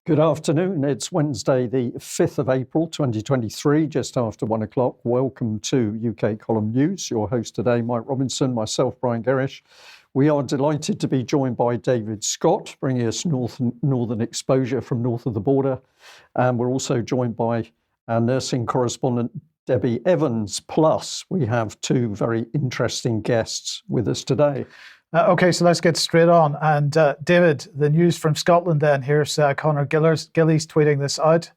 Good afternoon. It's Wednesday, the 5th of April, 2023, just after 1 o'clock. Welcome to UK Column News. Your host today, Mike Robinson, myself, Brian Gerrish. We are delighted to be joined by David Scott, bringing us northern exposure from north of the border. And we're also joined by our nursing correspondent, Debi Evans. Plus, we have two very interesting guests with us today. Okay, so let's get straight on. And David, the news from Scotland then. Here's Conor Gillies tweeting this out.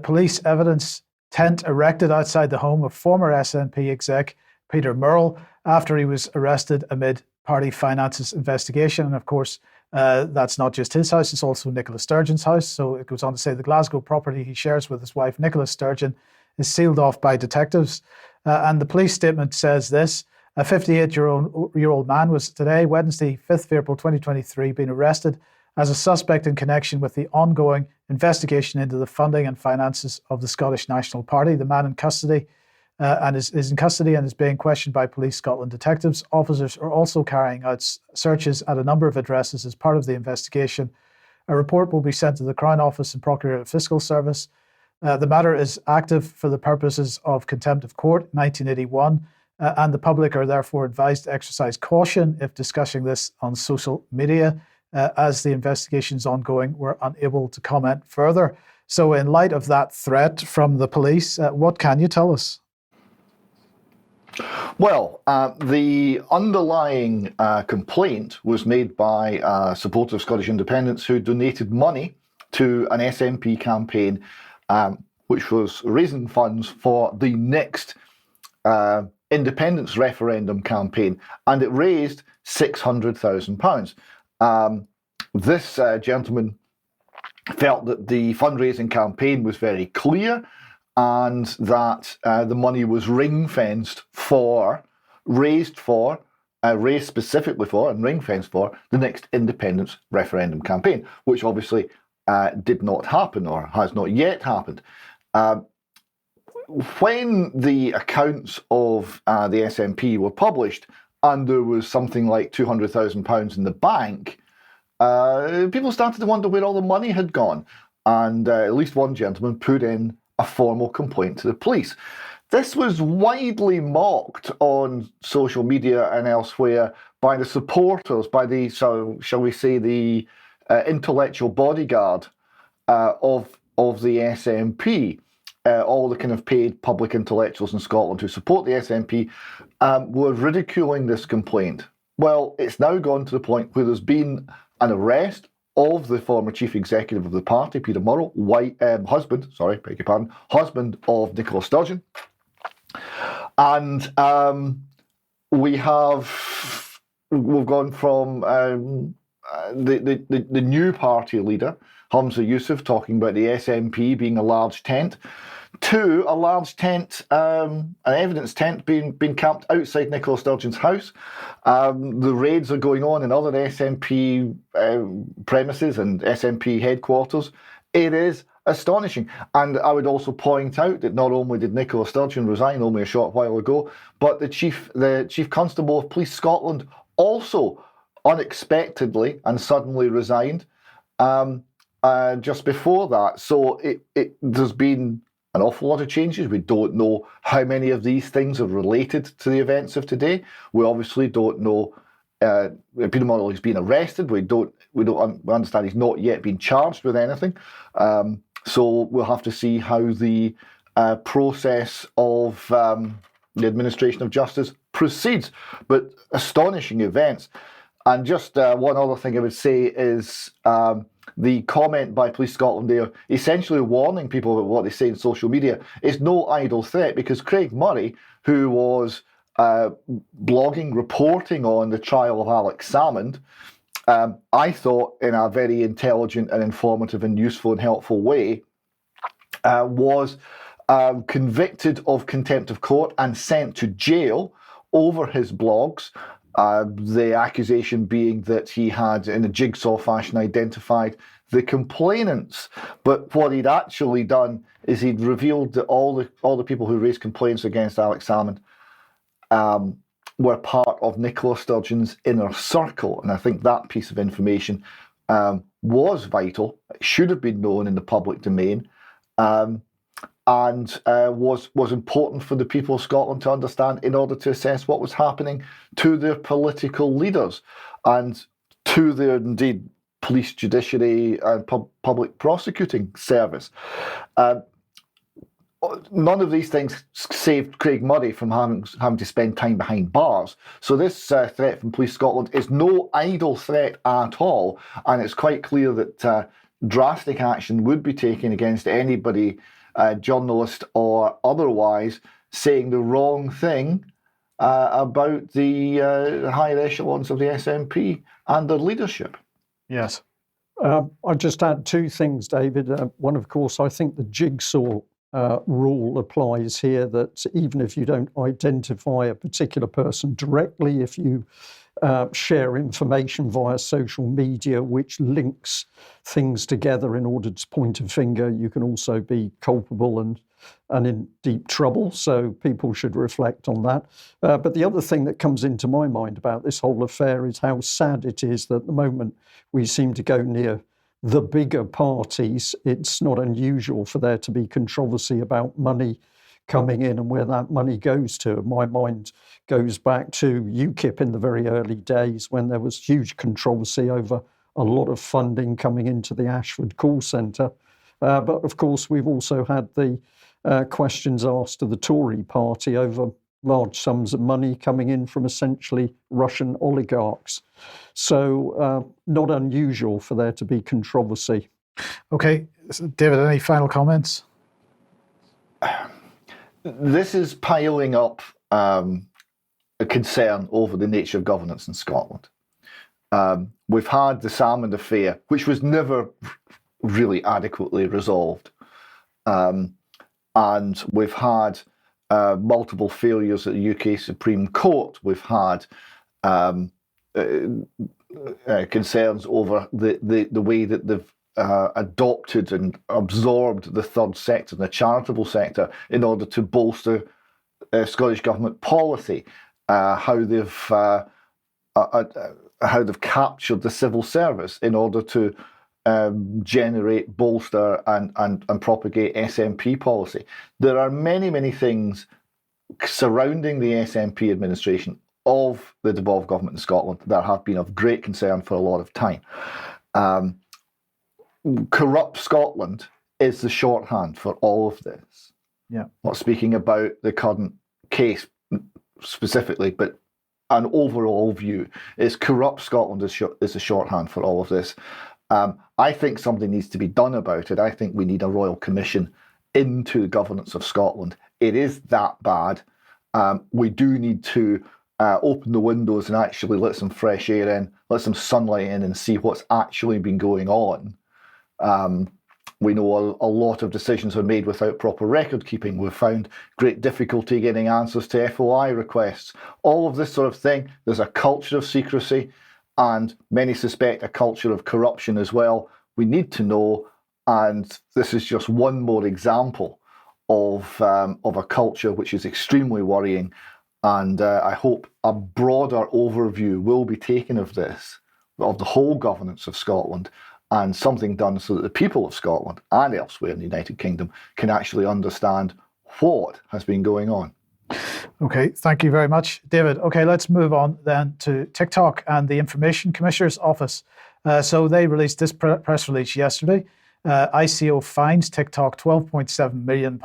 Police evidence tent erected outside the home of former SNP exec Peter Murrell after he was arrested amid party finances investigation. And of course, that's not just his house, it's also Nicola Sturgeon's house. So it goes on to say the Glasgow property he shares with his wife Nicola Sturgeon is sealed off by detectives. And the police statement says this. A 58-year-old man was today, Wednesday, 5th of April 2023, being arrested as a suspect in connection with the ongoing investigation into the funding and finances of the Scottish National Party. The man in custody is in custody and is being questioned by Police Scotland detectives. Officers are also carrying out searches at a number of addresses as part of the investigation. A report will be sent to the Crown Office and Procurator Fiscal Service. The matter is active for the purposes of contempt of court, 1981. And the public are therefore advised to exercise caution if discussing this on social media. As the investigation is ongoing, we're unable to comment further. So in light of that threat from the police, what can you tell us? Well, the underlying complaint was made by a supporter of Scottish independence who donated money to an SNP campaign, which was raising funds for the next independence referendum campaign, and it raised £600,000. This gentleman felt that the fundraising campaign was very clear and that the money was ring-fenced raised specifically for and ring-fenced for the next independence referendum campaign, which obviously did not happen or has not yet happened. When the accounts of the SNP were published and there was something like £200,000 in the bank, people started to wonder where all the money had gone. And at least one gentleman put in a formal complaint to the police. This was widely mocked on social media and elsewhere by the supporters, by the, shall we say, the intellectual bodyguard of the SNP. All the kind of paid public intellectuals in Scotland who support the SNP were ridiculing this complaint. Well, it's now gone to the point where there's been an arrest of the former chief executive of the party, Peter Murrell, husband of Nicola Sturgeon. And we've gone from the new party leader, Humza Yousaf, talking about the SNP being a large tent, to a large tent, an evidence tent being camped outside Nicola Sturgeon's house. The raids are going on in other SNP premises and SNP headquarters. It is astonishing. And I would also point out that not only did Nicola Sturgeon resign only a short while ago, but the Chief Constable of Police Scotland also unexpectedly and suddenly resigned just before that. So there's been an awful lot of changes. We don't know how many of these things are related to the events of today. We obviously don't know. Peter Murrell has been arrested. We understand he's not yet been charged with anything. So we'll have to see how the process of the administration of justice proceeds. But astonishing events. And just one other thing I would say is the comment by Police Scotland there, essentially warning people about what they say in social media, is no idle threat, because Craig Murray, who was blogging, reporting on the trial of Alex Salmond, I thought in a very intelligent and informative and useful and helpful way, was convicted of contempt of court and sent to jail over his blogs. The accusation being that he had, in a jigsaw fashion, identified the complainants. But what he'd actually done is he'd revealed that all the people who raised complaints against Alex Salmond were part of Nicola Sturgeon's inner circle. And I think that piece of information was vital. It should have been known in the public domain, and was important for the people of Scotland to understand in order to assess what was happening to their political leaders and to their, indeed, police, judiciary and public prosecuting service. None of these things saved Craig Murray from having to spend time behind bars. So this threat from Police Scotland is no idle threat at all, and it's quite clear that drastic action would be taken against anybody, journalist or otherwise, saying the wrong thing about the higher echelons of the SNP and their leadership. Yes. I'll just add two things, David. One, of course, I think the jigsaw rule applies here, that even if you don't identify a particular person directly, if you share information via social media which links things together in order to point a finger, you can also be culpable and in deep trouble. So people should reflect on that. But the other thing that comes into my mind about this whole affair is how sad it is that at the moment we seem to go near the bigger parties. It's not unusual for there to be controversy about money coming in and where that money goes to. My mind goes back to UKIP in the very early days when there was huge controversy over a lot of funding coming into the Ashford call centre. But of course, we've also had the questions asked to the Tory party over large sums of money coming in from essentially Russian oligarchs. So not unusual for there to be controversy. Okay, David, any final comments? This is piling up a concern over the nature of governance in Scotland. We've had the Salmond affair, which was never really adequately resolved. And we've had multiple failures at the UK Supreme Court. We've had concerns over the way that they've adopted and absorbed the third sector, the charitable sector, in order to bolster Scottish Government policy, how they've captured the civil service in order to generate, bolster and propagate SNP policy. There are many, many things surrounding the SNP administration of the devolved government in Scotland that have been of great concern for a lot of time. Corrupt Scotland is the shorthand for all of this. Yeah. Not speaking about the current case specifically, but an overall view is corrupt Scotland is a shorthand for all of this. I think something needs to be done about it. I think we need a royal commission into the governance of Scotland. It is that bad. We do need to open the windows and actually let some fresh air in, let some sunlight in and see what's actually been going on. We know a lot of decisions are made without proper record keeping. We've found great difficulty getting answers to FOI requests. All of this sort of thing. There's a culture of secrecy, and many suspect a culture of corruption as well. We need to know, and this is just one more example of a culture which is extremely worrying. And I hope a broader overview will be taken of this, of the whole governance of Scotland, and something done so that the people of Scotland and elsewhere in the United Kingdom can actually understand what has been going on. Okay, thank you very much, David. Okay, let's move on then to TikTok and the Information Commissioner's Office. So they released this press release yesterday. ICO fines TikTok £12.7 million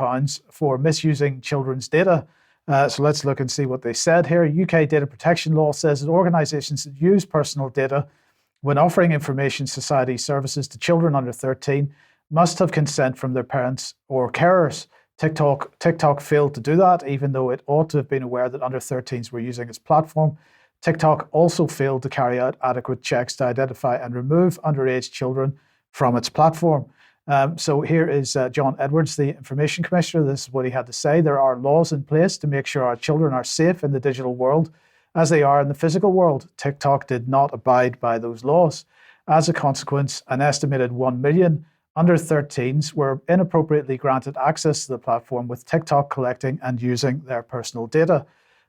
for misusing children's data. So let's look and see what they said here. UK data protection law says that organisations that use personal data when offering information society services to children under 13 must have consent from their parents or carers. TikTok failed to do that, even though it ought to have been aware that under 13s were using its platform. TikTok also failed to carry out adequate checks to identify and remove underage children from its platform. So here is John Edwards, the Information Commissioner. This is what he had to say. There are laws in place to make sure our children are safe in the digital world as they are in the physical world. TikTok did not abide by those laws. As a consequence, an estimated 1 million under 13s were inappropriately granted access to the platform, with TikTok collecting and using their personal data.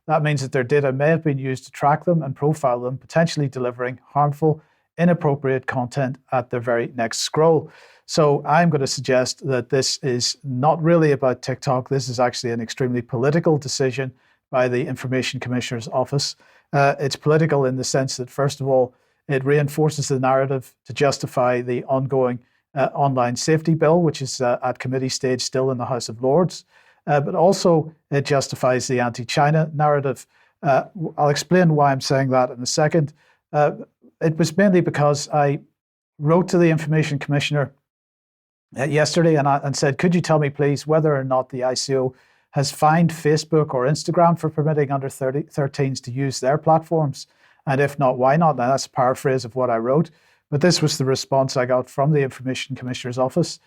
That means that their data may have been used to track them and profile them, potentially delivering harmful inappropriate content at their very next scroll. So I'm going to suggest that this is not really about TikTok. This is actually an extremely political decision by the Information Commissioner's Office. It's political in the sense that, first of all, it reinforces the narrative to justify the ongoing online safety bill, which is at committee stage still in the House of Lords. But also it justifies the anti-China narrative. I'll explain why I'm saying that in a second. It was mainly because I wrote to the Information Commissioner yesterday and said, could you tell me, please, whether or not the ICO has fined Facebook or Instagram for permitting under 13s to use their platforms? And if not, why not? Now, that's a paraphrase of what I wrote, but this was the response I got from the Information Commissioner's Office.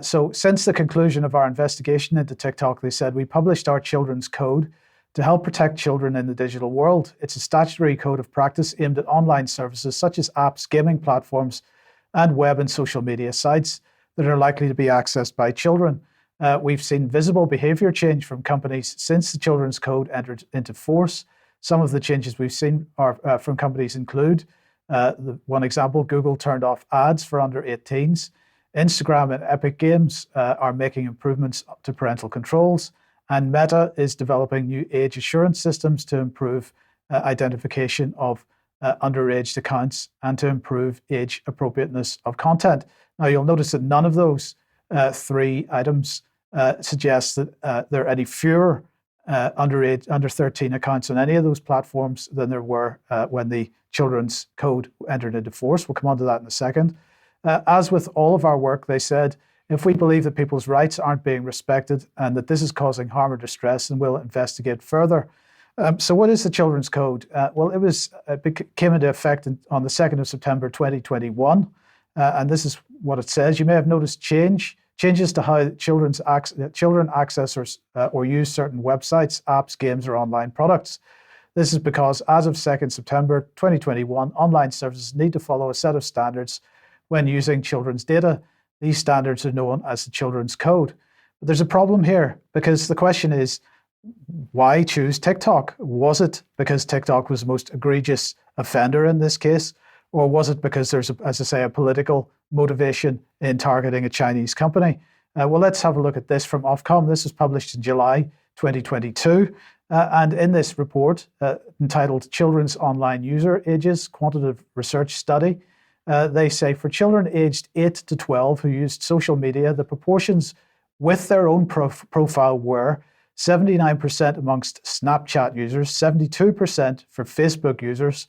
So since the conclusion of our investigation into TikTok, they said, we published our children's code to help protect children in the digital world. It's a statutory code of practice aimed at online services such as apps, gaming platforms, and web and social media sites that are likely to be accessed by children. We've seen visible behavior change from companies since the Children's Code entered into force. Some of the changes we've seen are from companies include, one example, Google turned off ads for under 18s. Instagram and Epic Games are making improvements to parental controls. And Meta is developing new age assurance systems to improve identification of underage accounts and to improve age appropriateness of content. Now, you'll notice that none of those three items suggest that there are any fewer under 13 accounts on any of those platforms than there were when the Children's Code entered into force. We'll come on to that in a second. As with all of our work, they said, if we believe that people's rights aren't being respected and that this is causing harm or distress, then we'll investigate further. So what is the Children's Code? Well, it came into effect on the 2nd of September 2021. And this is what it says. You may have noticed changes to how children access or use certain websites, apps, games, or online products. This is because as of 2nd September 2021, online services need to follow a set of standards when using children's data. These standards are known as the Children's Code. But there's a problem here because the question is, why choose TikTok? Was it because TikTok was the most egregious offender in this case? Or was it because there's, as I say, a political motivation in targeting a Chinese company? Well, let's have a look at this from Ofcom. This was published in July 2022. And in this report, entitled Children's Online User Ages Quantitative Research Study, they say for children aged 8 to 12 who used social media, the proportions with their own profile were 79% amongst Snapchat users, 72% for Facebook users,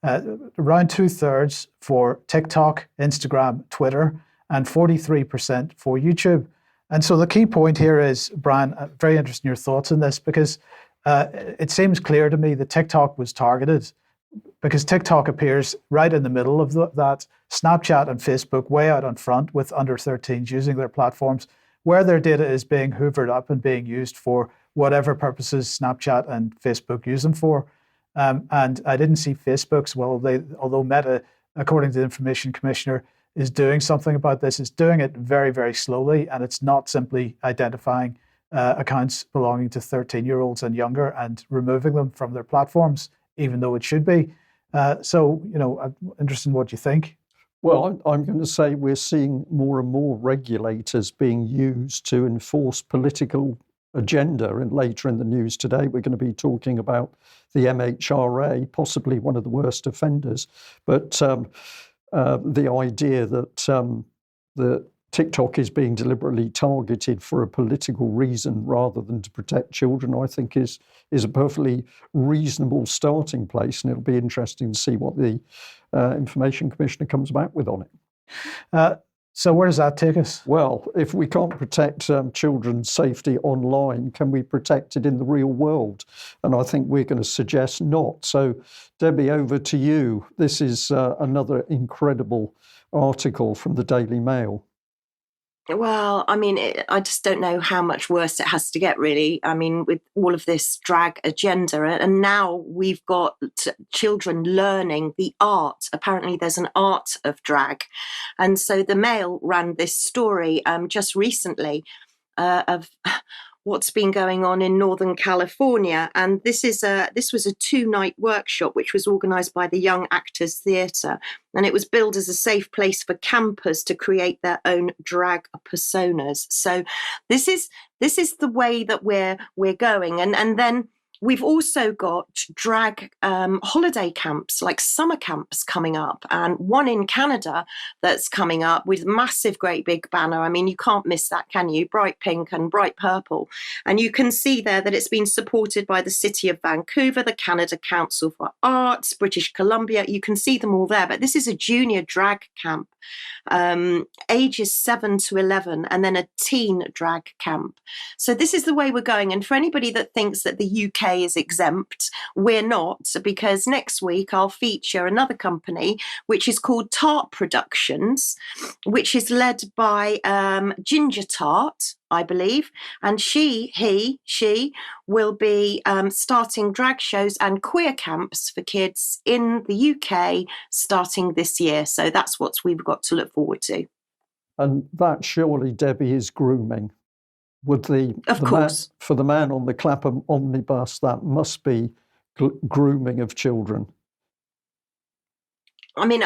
around 2/3 for TikTok, Instagram, Twitter, and 43% for YouTube. And so the key point here is, Brian, very interested in your thoughts on this, because it seems clear to me that TikTok was targeted because TikTok appears right in the middle of that. Snapchat and Facebook way out on front with under 13s using their platforms, where their data is being hoovered up and being used for whatever purposes Snapchat and Facebook use them for. And I didn't see Facebook's, although Meta, according to the Information Commissioner, is doing something about this, is doing it very, very slowly, and it's not simply identifying accounts belonging to 13-year-olds and younger and removing them from their platforms, even though it should be. So, I'm interested in what you think. Well, I'm going to say we're seeing more and more regulators being used to enforce political agenda. And later in the news today, we're going to be talking about the MHRA, possibly one of the worst offenders. But the idea that the TikTok is being deliberately targeted for a political reason rather than to protect children, I think is a perfectly reasonable starting place. And it'll be interesting to see what the Information Commissioner comes back with on it. So where does that take us? Well, if we can't protect children's safety online, can we protect it in the real world? And I think we're going to suggest not. So, Debbie, over to you. This is another incredible article from the Daily Mail. Well, I mean, I just don't know how much worse it has to get, really. I mean, with all of this drag agenda, and now we've got children learning the art. Apparently, there's an art of drag. And so the Mail ran this story just recently of what's been going on in Northern California. And this was a 2-night workshop which was organised by the Young Actors Theatre, and it was billed as a safe place for campers to create their own drag personas. So this is the way that we're going, and then we've also got drag holiday camps, like summer camps coming up, and one in Canada that's coming up with massive, great big banner. I mean, you can't miss that, can you? Bright pink and bright purple. And you can see there that it's been supported by the City of Vancouver, the Canada Council for Arts, British Columbia. You can see them all there. But this is a junior drag camp, ages 7 to 11, and then a teen drag camp. So this is the way we're going. And for anybody that thinks that the UK is exempt, we're not, because next week I'll feature another company which is called Tart Productions, which is led by Ginger Tart, I believe, and she will be starting drag shows and queer camps for kids in the UK starting this year. So that's what we've got to look forward to. And that surely, Debbie, is grooming. Would for the man on the Clapham omnibus, that must be grooming of children. I mean,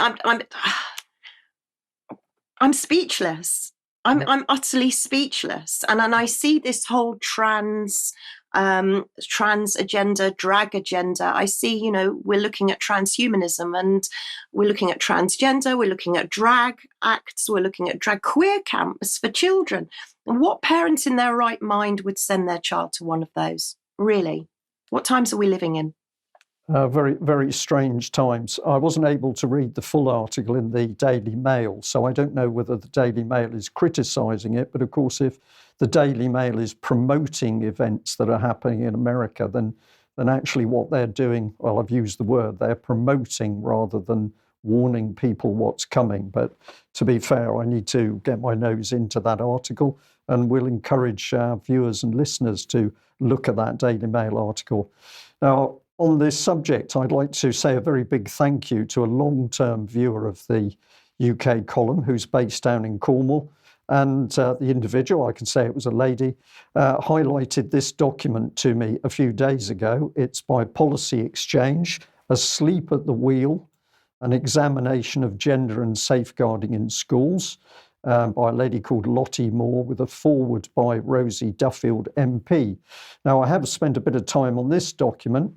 I'm speechless. I'm utterly speechless, and I see this whole trans agenda, drag agenda. I see, we're looking at transhumanism, and we're looking at transgender, we're looking at drag acts, we're looking at drag queer camps for children. And what parent in their right mind would send their child to one of those? Really? What times are we living in? Very, very strange times. I wasn't able to read the full article in the Daily Mail, so I don't know whether the Daily Mail is criticising it. But of course, if the Daily Mail is promoting events that are happening in America, then actually what they're doing, well, I've used the word, they're promoting rather than warning people what's coming. But to be fair, I need to get my nose into that article, and we'll encourage our viewers and listeners to look at that Daily Mail article. Now, on this subject, I'd like to say a very big thank you to a long-term viewer of the UK column who's based down in Cornwall. And the individual, I can say it was a lady, highlighted this document to me a few days ago. It's by Policy Exchange, Asleep at the Wheel, an examination of gender and safeguarding in schools, by a lady called Lottie Moore, with a foreword by Rosie Duffield MP. Now, I have spent a bit of time on this document.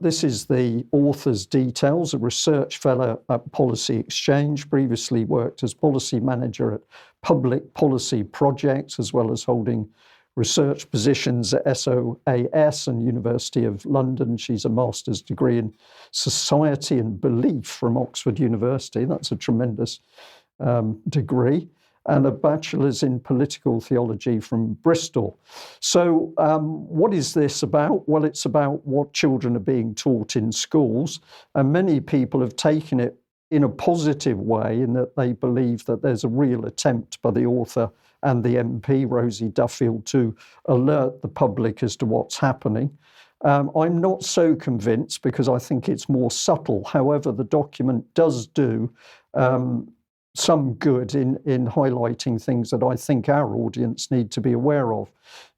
This is the author's details, a research fellow at Policy Exchange, previously worked as policy manager at Public Policy Projects, as well as holding research positions at SOAS and University of London. She's a master's degree in Society and Belief from Oxford University. That's a tremendous degree, and a bachelor's in political theology from Bristol. So what is this about? Well, it's about what children are being taught in schools, and many people have taken it in a positive way in that they believe that there's a real attempt by the author and the MP, Rosie Duffield, to alert the public as to what's happening. I'm not so convinced, because I think it's more subtle. However, the document does do some good in highlighting things that I think our audience need to be aware of.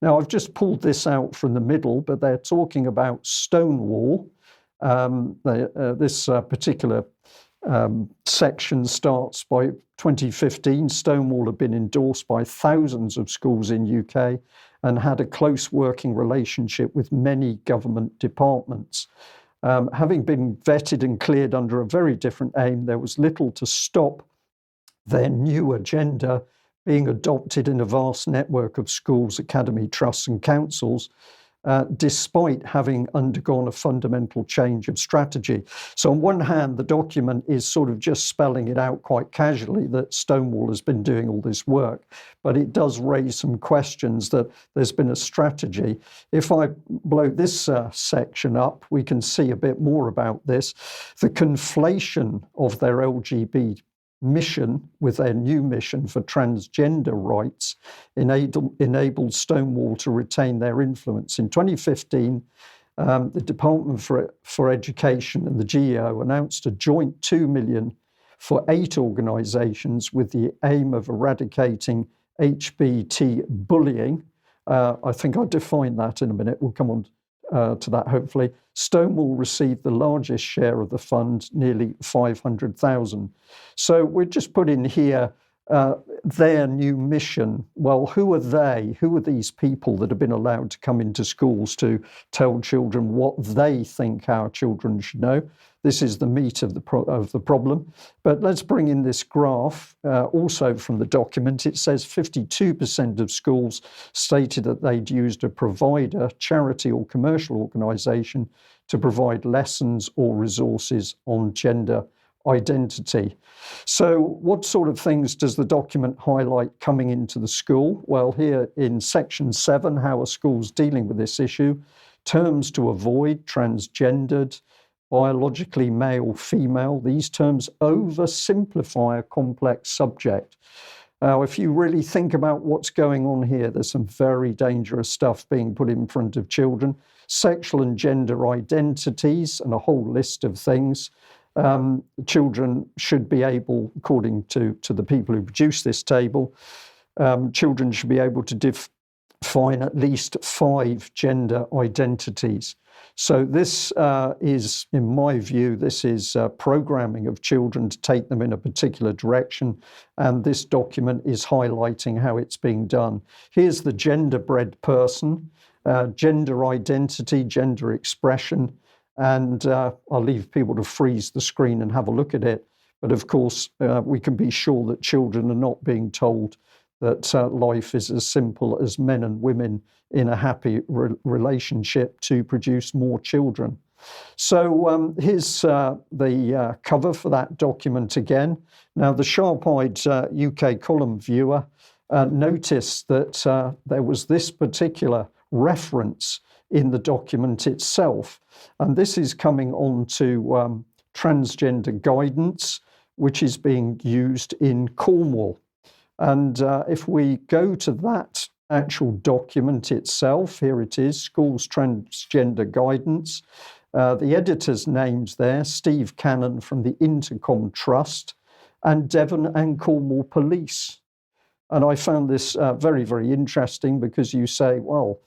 Now, I've just pulled this out from the middle, but they're talking about Stonewall. This particular section starts by 2015. Stonewall had been endorsed by thousands of schools in UK and had a close working relationship with many government departments. Having been vetted and cleared under a very different aim, there was little to stop their new agenda being adopted in a vast network of schools, academy trusts and councils, despite having undergone a fundamental change of strategy. So on one hand, the document is sort of just spelling it out quite casually that Stonewall has been doing all this work, but it does raise some questions that there's been a strategy. If I blow this section up, we can see a bit more about this. The conflation of their LGBT mission with their new mission for transgender rights enabled Stonewall to retain their influence. In 2015, the Department for Education and the GEO announced a joint $2 million for 8 organisations with the aim of eradicating HBT bullying I think I'll define that in a minute. We'll come on to that, hopefully. Stonewall received the largest share of the fund, nearly 500,000. So we're just put in here their new mission. Well, who are they? Who are these people that have been allowed to come into schools to tell children what they think our children should know? This is the meat of the problem. But let's bring in this graph, also from the document. It says 52% of schools stated that they'd used a provider, charity or commercial organisation to provide lessons or resources on gender identity. So what sort of things does the document highlight coming into the school? Well, here in section 7, how are schools dealing with this issue? Terms to avoid: transgendered, biologically male, female. These terms oversimplify a complex subject. Now, if you really think about what's going on here, there's some very dangerous stuff being put in front of children. Sexual and gender identities and a whole list of things. Children should be able, according to the people who produced this table, children should be able to define at least 5 gender identities. So this is, in my view, this is programming of children to take them in a particular direction, and this document is highlighting how it's being done. Here's the gender-bred person, gender identity, gender expression, and I'll leave people to freeze the screen and have a look at it. But of course, we can be sure that children are not being told that life is as simple as men and women in a happy relationship to produce more children. So here's the cover for that document again. Now, the sharp-eyed UK column viewer noticed that there was this particular reference in the document itself. And this is coming on to transgender guidance, which is being used in Cornwall. And if we go to that actual document itself, here it is, Schools Transgender Guidance. The editor's names there, Steve Cannon from the Intercom Trust, and Devon and Cornwall Police. And I found this very, very interesting, because you say, well,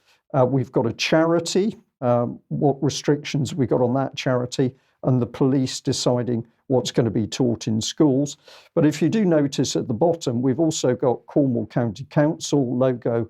we've got a charity, what restrictions have we got on that charity, and the police deciding what's going to be taught in schools. But if you do notice at the bottom, we've also got Cornwall County Council logo,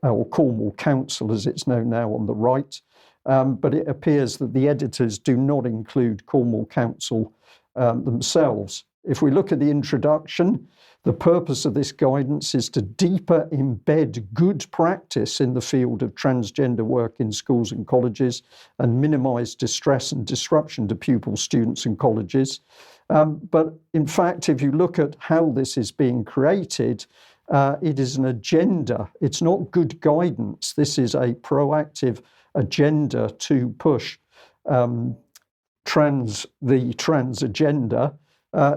or Cornwall Council as it's known now, on the right. But it appears that the editors do not include Cornwall Council themselves. If we look at the introduction, the purpose of this guidance is to deeper embed good practice in the field of transgender work in schools and colleges and minimise distress and disruption to pupils, students and colleges. But in fact, if you look at how this is being created, it is an agenda. It's not good guidance. This is a proactive agenda to push the trans agenda.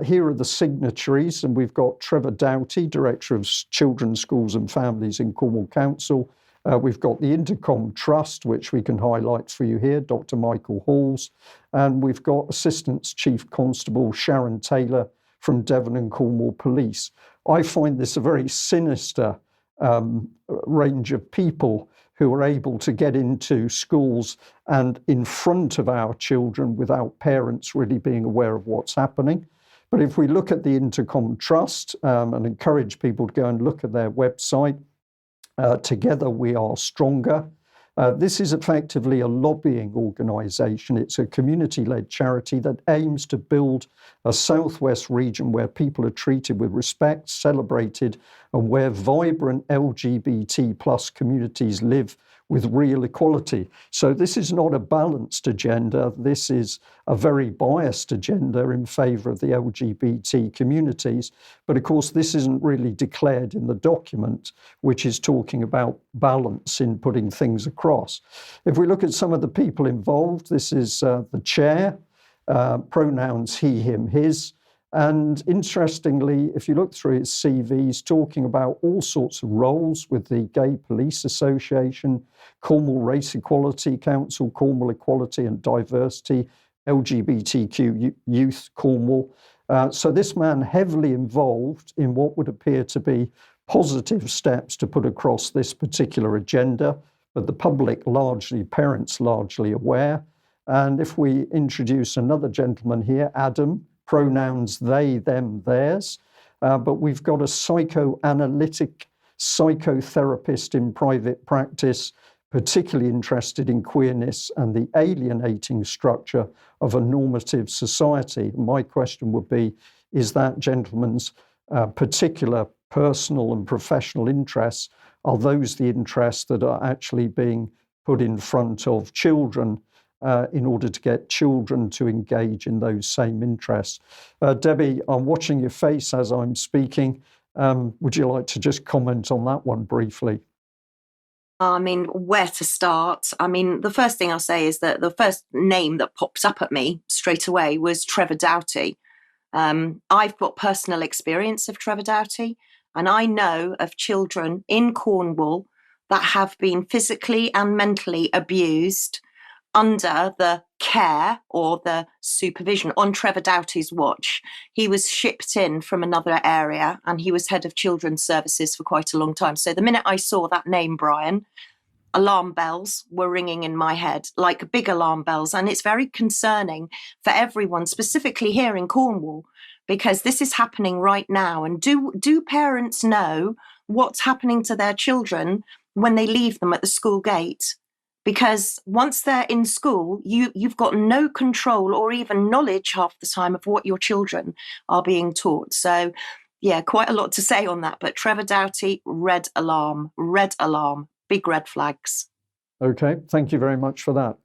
Here are the signatories, and we've got Trevor Doughty, Director of Children's Schools and Families in Cornwall Council. We've got the Intercom Trust, which we can highlight for you here, Dr. Michael Halls. And we've got Assistant Chief Constable Sharon Taylor from Devon and Cornwall Police. I find this a very sinister range of people who are able to get into schools and in front of our children without parents really being aware of what's happening. But if we look at the Intercom Trust and encourage people to go and look at their website, Together We Are Stronger. This is effectively a lobbying organisation. It's a community-led charity that aims to build a southwest region where people are treated with respect, celebrated, and where vibrant LGBT plus communities live with real equality. So this is not a balanced agenda. This is a very biased agenda in favour of the LGBT communities. But of course, this isn't really declared in the document, which is talking about balance in putting things across. If we look at some of the people involved, this is the chair, pronouns he, him, his. And interestingly, if you look through his CV, he's talking about all sorts of roles with the Gay Police Association, Cornwall Race Equality Council, Cornwall Equality and Diversity, LGBTQ Youth Cornwall. So this man heavily involved in what would appear to be positive steps to put across this particular agenda, but the public largely, parents largely aware. And if we introduce another gentleman here, Adam, pronouns they, them, theirs, but we've got a psychoanalytic psychotherapist in private practice, particularly interested in queerness and the alienating structure of a normative society. My question would be, is that gentleman's particular personal and professional interests, are those the interests that are actually being put in front of children in order to get children to engage in those same interests? Debi, I'm watching your face as I'm speaking. Would you like to just comment on that one briefly? I mean, where to start? I mean, the first thing I'll say is that the first name that popped up at me straight away was Trevor Doughty. I've got personal experience of Trevor Doughty, and I know of children in Cornwall that have been physically and mentally abused under the care or the supervision on Trevor Doughty's watch. He was shipped in from another area and he was head of children's services for quite a long time. So the minute I saw that name, Brian, alarm bells were ringing in my head, like big alarm bells. And it's very concerning for everyone, specifically here in Cornwall, because this is happening right now. And do parents know what's happening to their children when they leave them at the school gate? Because once they're in school, you've got no control or even knowledge half the time of what your children are being taught. So, yeah, quite a lot to say on that. But Trevor Doughty, red alarm, big red flags. Okay, thank you very much for that.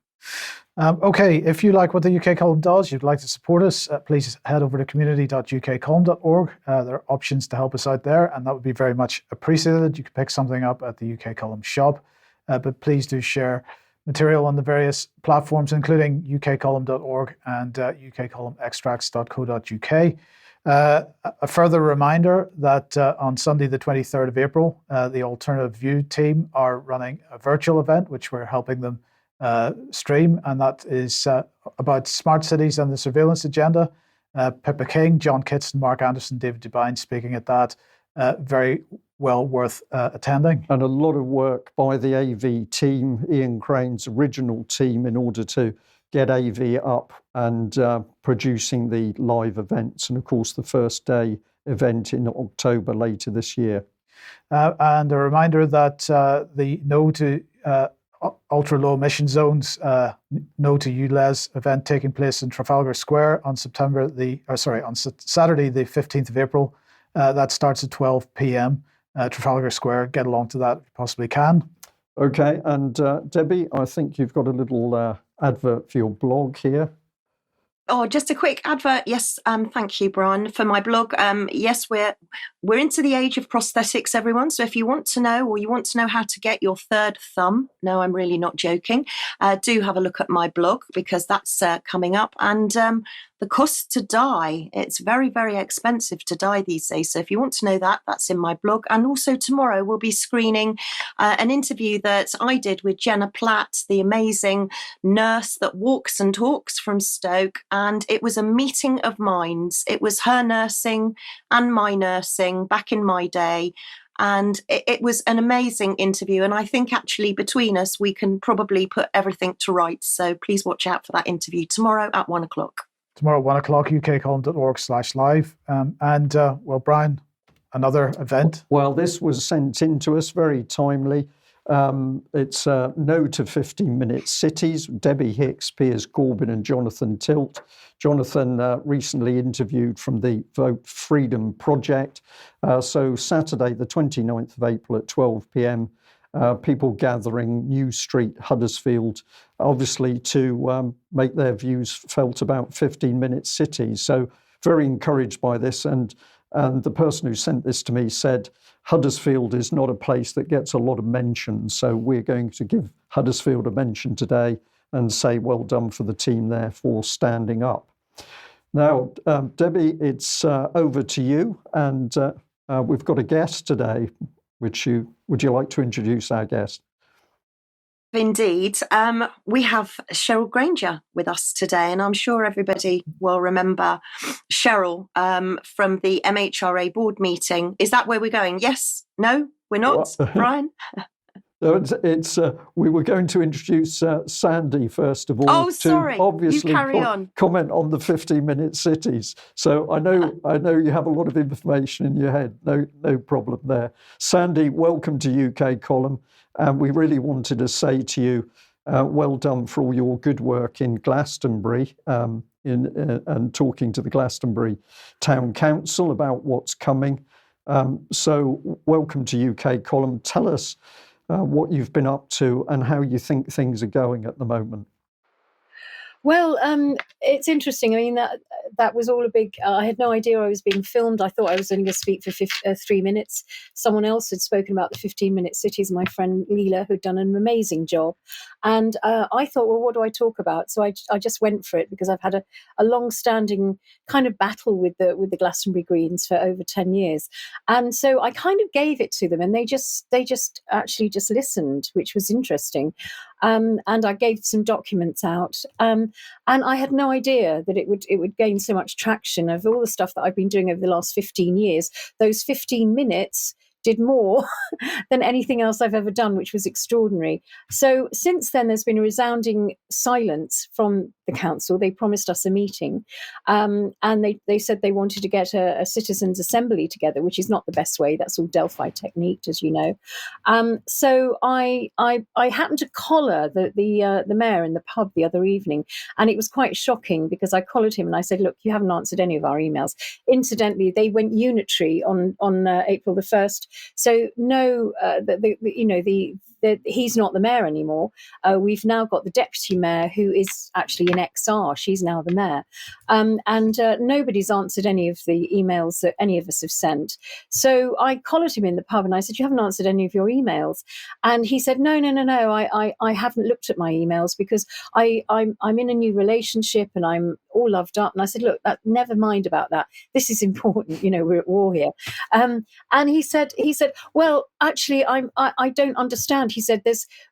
Okay, if you like what the UK Column does, you'd like to support us, please head over to community.ukcolumn.org. There are options to help us out there, and that would be very much appreciated. You can pick something up at the UK Column shop. But please do share material on the various platforms, including ukcolumn.org and ukcolumnextracts.co.uk. A further reminder that on Sunday, the 23rd of April, the Alternative View team are running a virtual event, which we're helping them stream, and that is about smart cities and the surveillance agenda. Pippa King, John Kitson, Mark Anderson, David Devine speaking at that. Very well worth attending. And a lot of work by the AV team, Ian Crane's original team, in order to get AV up and producing the live events. And of course, the first day event in October later this year. And a reminder that the No to Ultra Low Emission Zones, No to ULEZ event taking place in Trafalgar Square on Saturday, the 15th of April. That starts at 12 p.m. Trafalgar Square. Get along to that if you possibly can. Okay, and Debi, I think you've got a little advert for your blog here. Oh, just a quick advert. Yes, thank you, Brian, for my blog. Yes, we're into the age of prosthetics, everyone. So if you want to know, or you want to know how to get your third thumb, no, I'm really not joking, do have a look at my blog, because that's coming up. And the cost to dye, it's very, very expensive to dye these days. So if you want to know that, that's in my blog. And also tomorrow we'll be screening an interview that I did with Jenna Platt, the amazing nurse that walks and talks from Stoke. And it was a meeting of minds. It was her nursing and my nursing back in my day. And it was an amazing interview. And I think actually between us, we can probably put everything to rights. So please watch out for that interview tomorrow at 1 o'clock. Tomorrow at 1 o'clock, ukcolumn.org/live. Well, Brian, another event? Well, this was sent in to us very timely. It's No to 15-Minute Cities. Debbie Hicks, Piers Corbyn and Jonathan Tilt. Jonathan recently interviewed from the Vote Freedom Project. So Saturday, the 29th of April at 12 p.m, people gathering New Street, Huddersfield, obviously to make their views felt about 15-minute cities. So very encouraged by this. And the person who sent this to me said, Huddersfield is not a place that gets a lot of mention. So we're going to give Huddersfield a mention today and say well done for the team there for standing up. Now, Debi, it's over to you. And we've got a guest today. Would you like to introduce our guest? Indeed. We have Cheryl Granger with us today, and I'm sure everybody will remember Cheryl from the MHRA board meeting. Is that where we're going? Yes? No? We're not? Brian? No, we were going to introduce Sandy first of all. Oh, sorry. To obviously you carry on. comment on the 15-minute cities. So I know you have a lot of information in your head. No problem there. Sandy, welcome to UK Column. And we really wanted to say to you, well done for all your good work in Glastonbury and talking to the Glastonbury Town Council about what's coming. So welcome to UK Column. Tell us what you've been up to and how you think things are going at the moment. Well, it's interesting. I mean, that was all a big... I had no idea I was being filmed. I thought I was only going to speak for 3 minutes. Someone else had spoken about the 15-minute cities, my friend Leela, who'd done an amazing job. And I thought, well, what do I talk about? So I just went for it because I've had a long-standing kind of battle with the Glastonbury Greens for over 10 years. And so I kind of gave it to them, and they just actually just listened, which was interesting. And I gave some documents out, and I had no idea that it would gain so much traction. Of all the stuff that I've been doing over the last 15 years, those 15 minutes did more than anything else I've ever done, which was extraordinary. So since then, there's been a resounding silence from the council. They promised us a meeting, and they said they wanted to get a citizens' assembly together, which is not the best way. That's all Delphi technique, as you know. So I happened to collar the mayor in the pub the other evening, and it was quite shocking because I collared him and I said, "Look, you haven't answered any of our emails." Incidentally, they went unitary on April the 1st. So no, he's not the mayor anymore. We've now got the deputy mayor, who is actually an XR. She's now the mayor. And nobody's answered any of the emails that any of us have sent. So I collared him in the pub and I said, "You haven't answered any of your emails." And he said, No, I haven't looked at my emails because I'm in a new relationship and I'm all loved up. And I said, "Look, never mind about that. This is important. We're at war here." And he said, "Well, actually, I don't understand." He said,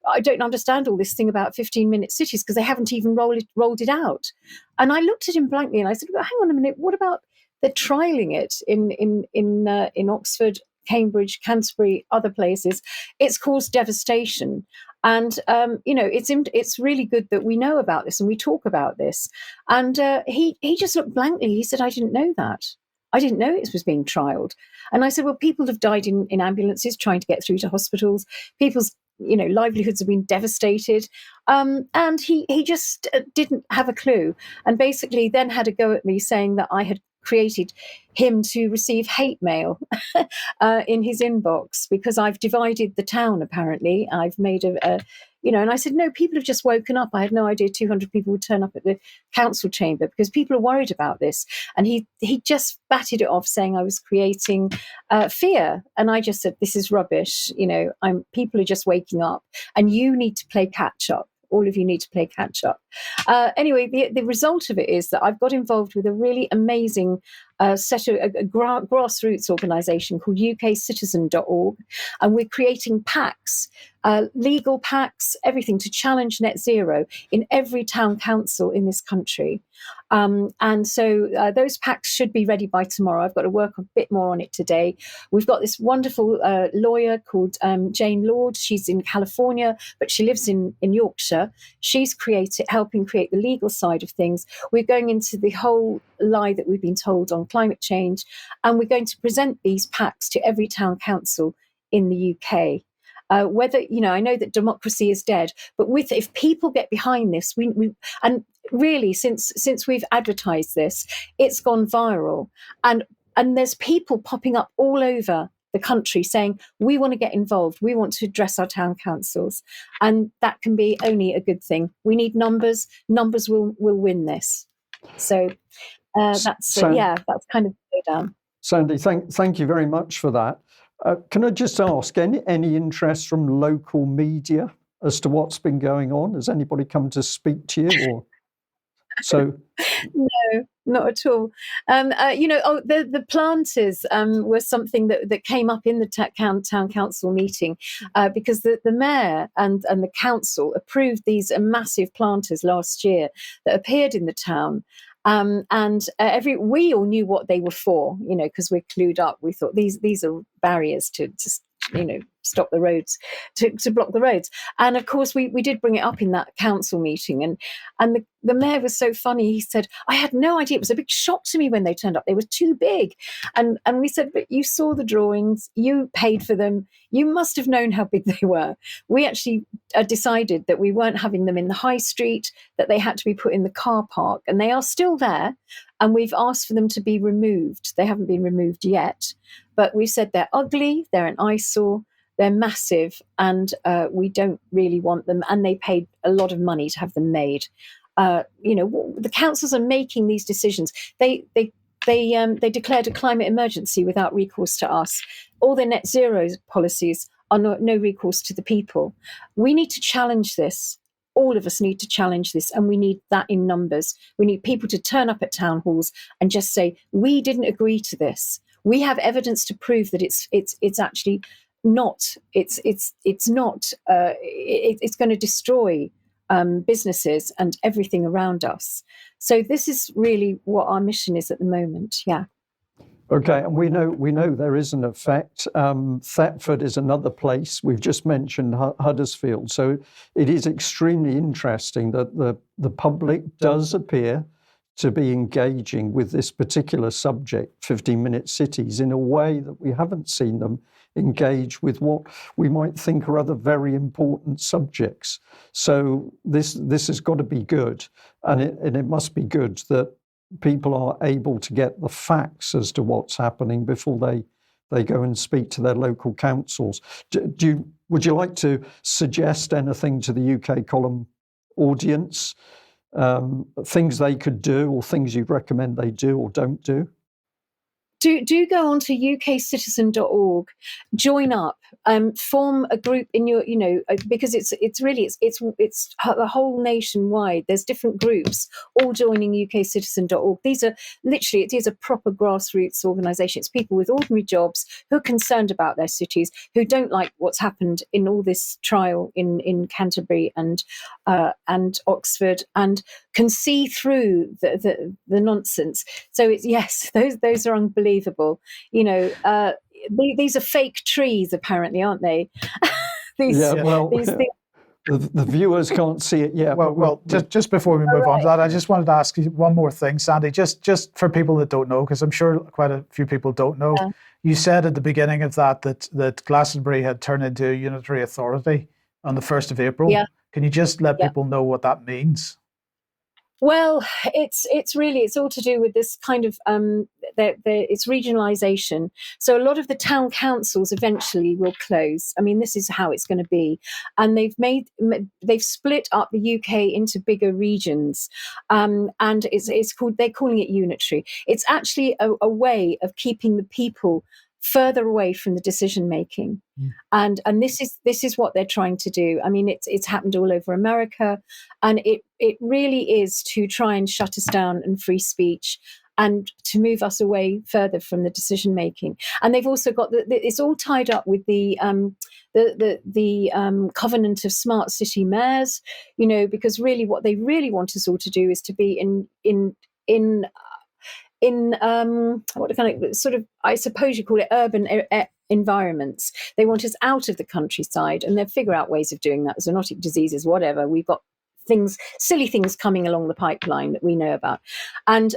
"I don't understand all this thing about 15-minute cities because they haven't even rolled it out." And I looked at him blankly and I said, "Well, hang on a minute. What about the trialing it in Oxford, Cambridge, Canterbury, other places? It's caused devastation." And it's really good that we know about this and we talk about this. And he just looked blankly. He said, "I didn't know that. I didn't know it was being trialled." And I said, "Well, people have died in ambulances trying to get through to hospitals. People's livelihoods have been devastated." And he just didn't have a clue, and basically then had a go at me saying that I had created him to receive hate mail in his inbox because I've divided the town. Apparently, I've made and I said, "No, people have just woken up. I had no idea 200 people would turn up at the council chamber because people are worried about this." And he just batted it off, saying I was creating fear. And I just said, "This is rubbish. People are just waking up, and you need to play catch up. All of you need to play catch up." Anyway, the result of it is that I've got involved with a really amazing grassroots organisation called ukcitizen.org, and we're creating packs, legal packs, everything to challenge net zero in every town council in this country. And so those packs should be ready by tomorrow. I've got to work a bit more on it today. We've got this wonderful lawyer called Jane Lord. She's in California, but she lives in Yorkshire. She's helping create the legal side of things. We're going into the whole lie that we've been told on climate change, and we're going to present these packs to every town council in the UK. Whether I know that democracy is dead, but if people get behind this, we and really since we've advertised this, it's gone viral, and there's people popping up all over the country saying, "We want to get involved. We want to address our town councils," and that can be only a good thing. We need numbers. Numbers will win this. So that's kind of the down. Sandy, thank you very much for that. Can I just ask, any interest from local media as to what's been going on? Has anybody come to speak to you? Or? So No, not at all. The planters was something that came up in the town council meeting because the mayor and the council approved these massive planters last year that appeared in the town. We all knew what they were for, because we're clued up. We thought these are barriers to stop the roads, to block the roads. And of course, we did bring it up in that council meeting. And the mayor was so funny. He said, I had no idea. It was a big shock to me when they turned up. They were too big. And we said, but you saw the drawings, you paid for them. You must have known how big they were. We actually decided that we weren't having them in the high street, that they had to be put in the car park. And they are still there. And we've asked for them to be removed. They haven't been removed yet. But we've said they're ugly, they're an eyesore, they're massive, and we don't really want them. And they paid a lot of money to have them made. The councils are making these decisions. They declared a climate emergency without recourse to us. All their net zero policies are no recourse to the people. We need to challenge this. All of us need to challenge this, and we need that in numbers. We need people to turn up at town halls and just say, we didn't agree to this. We have evidence to prove that it's actually not. It's going to destroy businesses and everything around us. So this is really what our mission is at the moment. Yeah. Okay, and we know there is an effect. Thetford is another place. We've just mentioned Huddersfield. So it is extremely interesting that the public does appear to be engaging with this particular subject, 15-minute cities, in a way that we haven't seen them engage with what we might think are other very important subjects. So this has got to be good, and it must be good that people are able to get the facts as to what's happening before they go and speak to their local councils. Would you like to suggest anything to the UK column audience? Things they could do, or things you'd recommend they do or don't do? Do go on to ukcitizen.org, join up, form a group in your, because it's a whole nationwide. There's different groups all joining ukcitizen.org. These are literally, it is a proper grassroots organisation. It's people with ordinary jobs who are concerned about their cities, who don't like what's happened in all this trial in Canterbury and Oxford, and can see through the nonsense. So yes, those are unbelievable. These are fake trees, apparently, aren't they? these things. The viewers can't see it yet. Well, just before we move on to that, I just wanted to ask you one more thing, Sandy, just for people that don't know, because I'm sure quite a few people don't know. Yeah. You said at the beginning of that Glastonbury had turned into a unitary authority on the 1st of April. Yeah. Can you just let people know what that means? Well, it's all to do with this kind of it's regionalisation. So a lot of the town councils eventually will close. I mean, this is how it's going to be, and they've split up the UK into bigger regions, and they're calling it unitary. It's actually a way of keeping the people further away from the decision making, and this is what they're trying to do. I mean, it's happened all over America, and it really is to try and shut us down and free speech, and to move us away further from the decision making. And they've also got it's all tied up with the covenant of smart city mayors, because really what they really want us all to do is to be in what kind of sort of, I suppose you call it, urban environments. They want us out of the countryside, and they'll figure out ways of doing that. Zoonotic diseases, whatever. We've got silly things coming along the pipeline that we know about, and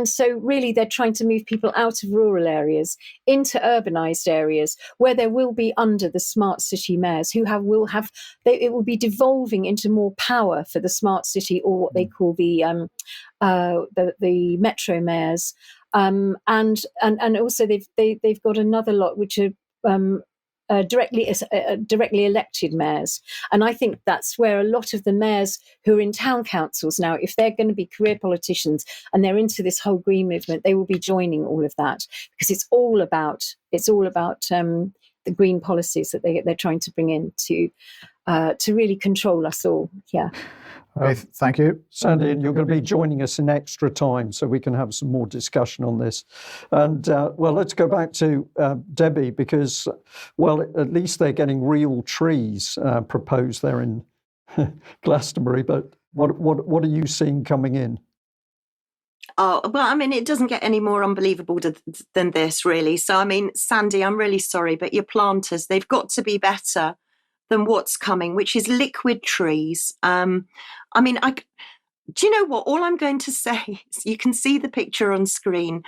so really they're trying to move people out of rural areas into urbanized areas where there will be under the smart city mayors who it will be devolving into more power for the smart city, or what they call the metro mayors, and also they've got another lot which are directly elected mayors. And I think that's where a lot of the mayors who are in town councils now, if they're going to be career politicians and they're into this whole green movement, they will be joining all of that, because it's all about the green policies that they're trying to bring in to really control us all. Yeah. Okay, thank you. Sandy, and you're going to be joining us in extra time so we can have some more discussion on this. And well, let's go back to Debi, because, well, at least they're getting real trees proposed there in Glastonbury. But what are you seeing coming in? Oh, well, I mean, it doesn't get any more unbelievable than this, really. So, I mean, Sandy, I'm really sorry, but your planters, they've got to be better than what's coming, which is liquid trees. I mean, do you know what? All I'm going to say is you can see the picture on screen.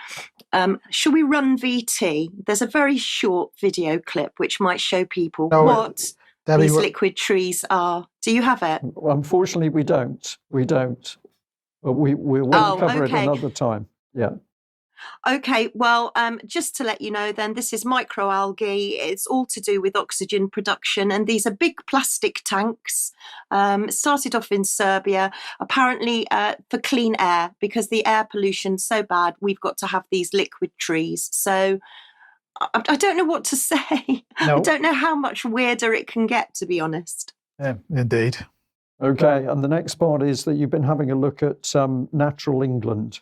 Shall we run VT? There's a very short video clip which might show people what Debi, these liquid trees are. Do you have it? Unfortunately, we don't. But we will cover it another time. Yeah. Okay, well, just to let you know then, this is microalgae. It's all to do with oxygen production, and these are big plastic tanks. Started off in Serbia, apparently for clean air, because the air pollution's so bad, we've got to have these liquid trees. So I don't know what to say. No. I don't know how much weirder it can get, to be honest. Yeah, indeed. Okay, and the next part is that you've been having a look at Natural England.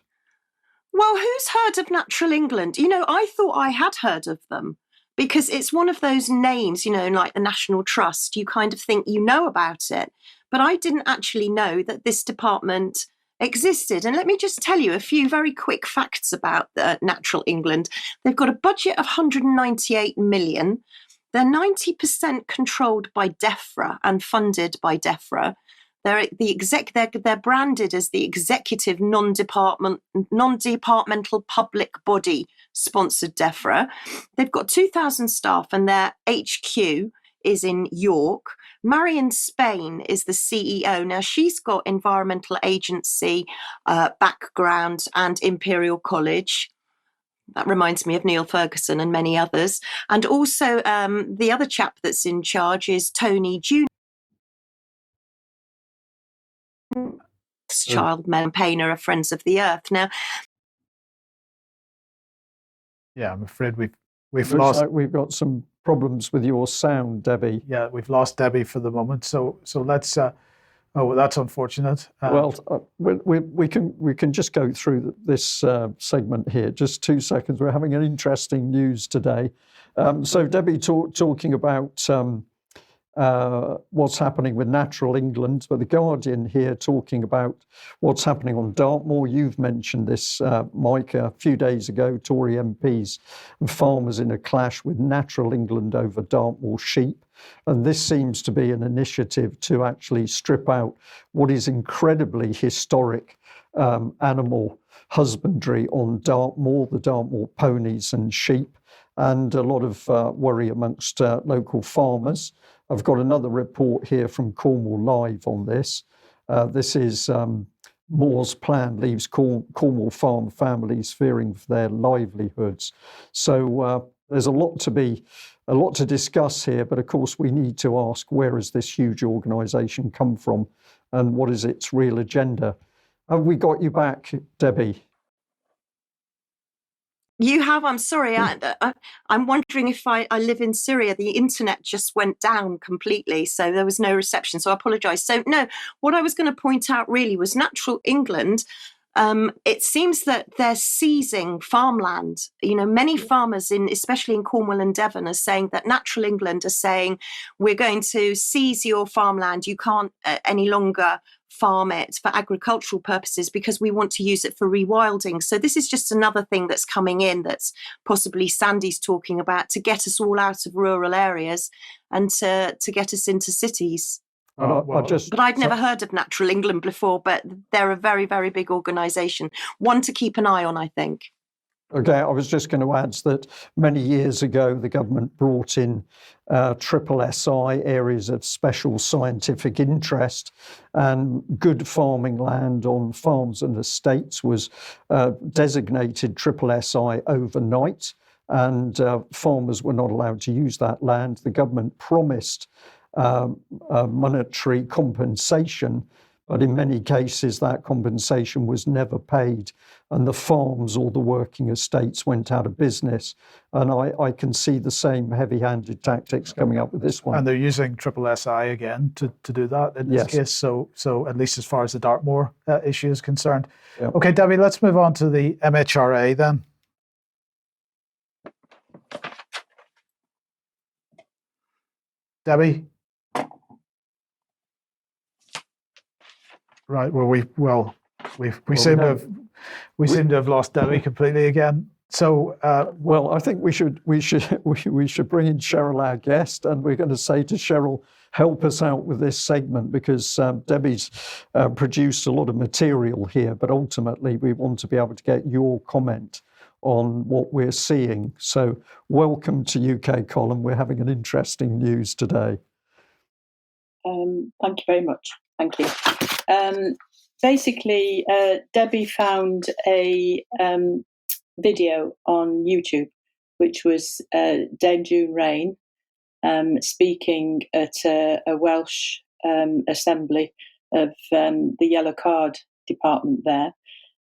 Well, who's heard of Natural England? You know, I thought I had heard of them because it's one of those names, you know, like the National Trust. You kind of think you know about it. But I didn't actually know that this department existed. And let me just tell you a few very quick facts about Natural England. They've got a budget of 198 million. They're 90% controlled by DEFRA and funded by DEFRA. They're branded as the executive non-departmental public body sponsored DEFRA. They've got 2,000 staff and their HQ is in York. Marion Spain is the CEO. Now, she's got environmental agency background and Imperial College. That reminds me of Neil Ferguson and many others. And also the other chap that's in charge is Tony Jr. Child campaigner of Friends of the Earth. Now, yeah, I'm afraid we've Looks lost. like we've got some problems with your sound, Debi. Yeah, we've lost Debi for the moment. So let's. Oh, that's unfortunate. We can just go through this segment here. Just 2 seconds. We're having an interesting news today. So Debi talking about what's happening with Natural England, but the Guardian here talking about what's happening on Dartmoor. You've mentioned this, Mike, a few days ago, Tory MPs and farmers in a clash with Natural England over Dartmoor sheep. And this seems to be an initiative to actually strip out what is incredibly historic animal husbandry on Dartmoor, the Dartmoor ponies and sheep, and a lot of worry amongst local farmers. I've got another report here from Cornwall Live on this. This is Moore's plan leaves Cornwall farm families fearing for their livelihoods. So there's a lot to discuss here, but of course we need to ask, where has this huge organisation come from and what is its real agenda? Have we got you back, Debi? you have. I'm sorry. I'm wondering if I live in Syria. The internet just went down completely, so there was no reception. So I apologise. So no, what I was going to point out really was Natural England. It seems that they're seizing farmland. You know, many farmers, especially in Cornwall and Devon, are saying that Natural England are saying, we're going to seize your farmland. You can't any longer farm it for agricultural purposes because we want to use it for rewilding. So this is just another thing that's coming in that's possibly Sandy's talking about to get us all out of rural areas and to get us into cities. But I'd never heard of Natural England before, but they're a very, very big organisation. One to keep an eye on, I think. Okay, I was just going to add that many years ago, the government brought in SSSI, areas of special scientific interest, and good farming land on farms and estates was designated SSSI overnight, and farmers were not allowed to use that land. The government promised monetary compensation, But in many cases, that compensation was never paid, and the farms or the working estates went out of business. And I can see the same heavy-handed tactics coming up with this one. And they're using SSI again to do that in this case. So at least as far as the Dartmoor issue is concerned. Yep. Okay, Debbie, let's move on to the MHRA then. Debbie? Right. Well, we seem to have lost Debbie completely again. So, well, I think we should bring in Cheryl, our guest, and we're going to say to Cheryl, help us out with this segment, because Debbie's produced a lot of material here, but ultimately we want to be able to get your comment on what we're seeing. So, welcome to UK Column. We're having an interesting news today. Thank you very much. Thank you. Basically, Debbie found a video on YouTube, which was Dame June Rain speaking at a Welsh assembly of the Yellow Card department there.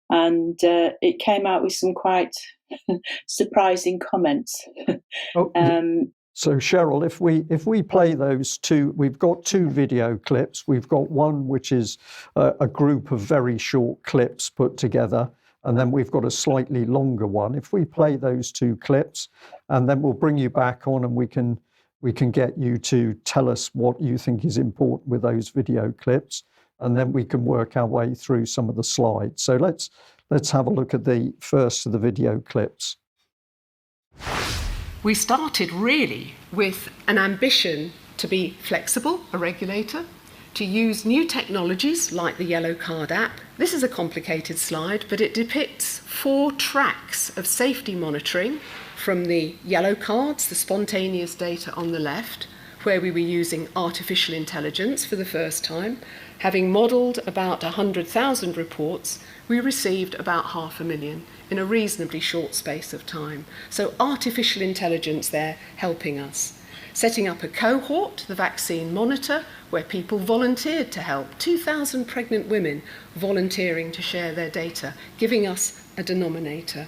And it came out with some quite surprising comments. So Cheryl, if we play those two, we've got two video clips. We've got one which is a group of very short clips put together, and then we've got a slightly longer one. If we play those two clips, and then we'll bring you back on, and we can get you to tell us what you think is important with those video clips, and then we can work our way through some of the slides. So let's have a look at the first of the video clips. We started really with an ambition to be flexible, a regulator, to use new technologies like the Yellow Card app. This is a complicated slide, but it depicts 4 tracks of safety monitoring from the yellow cards, the spontaneous data on the left, where we were using artificial intelligence for the first time. Having modelled about 100,000 reports, we received about 500,000 in a reasonably short space of time. So artificial intelligence there helping us. Setting up a cohort, the Vaccine Monitor, where people volunteered to help. 2,000 pregnant women volunteering to share their data, giving us a denominator.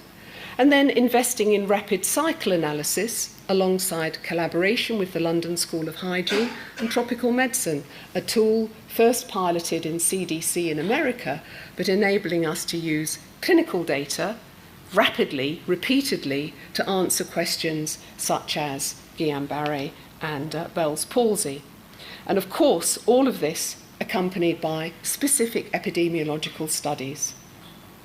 And then investing in rapid cycle analysis alongside collaboration with the London School of Hygiene and Tropical Medicine, a tool first piloted in CDC in America, but enabling us to use clinical data rapidly, repeatedly, to answer questions such as Guillain-Barré and Bell's palsy. And of course, all of this accompanied by specific epidemiological studies.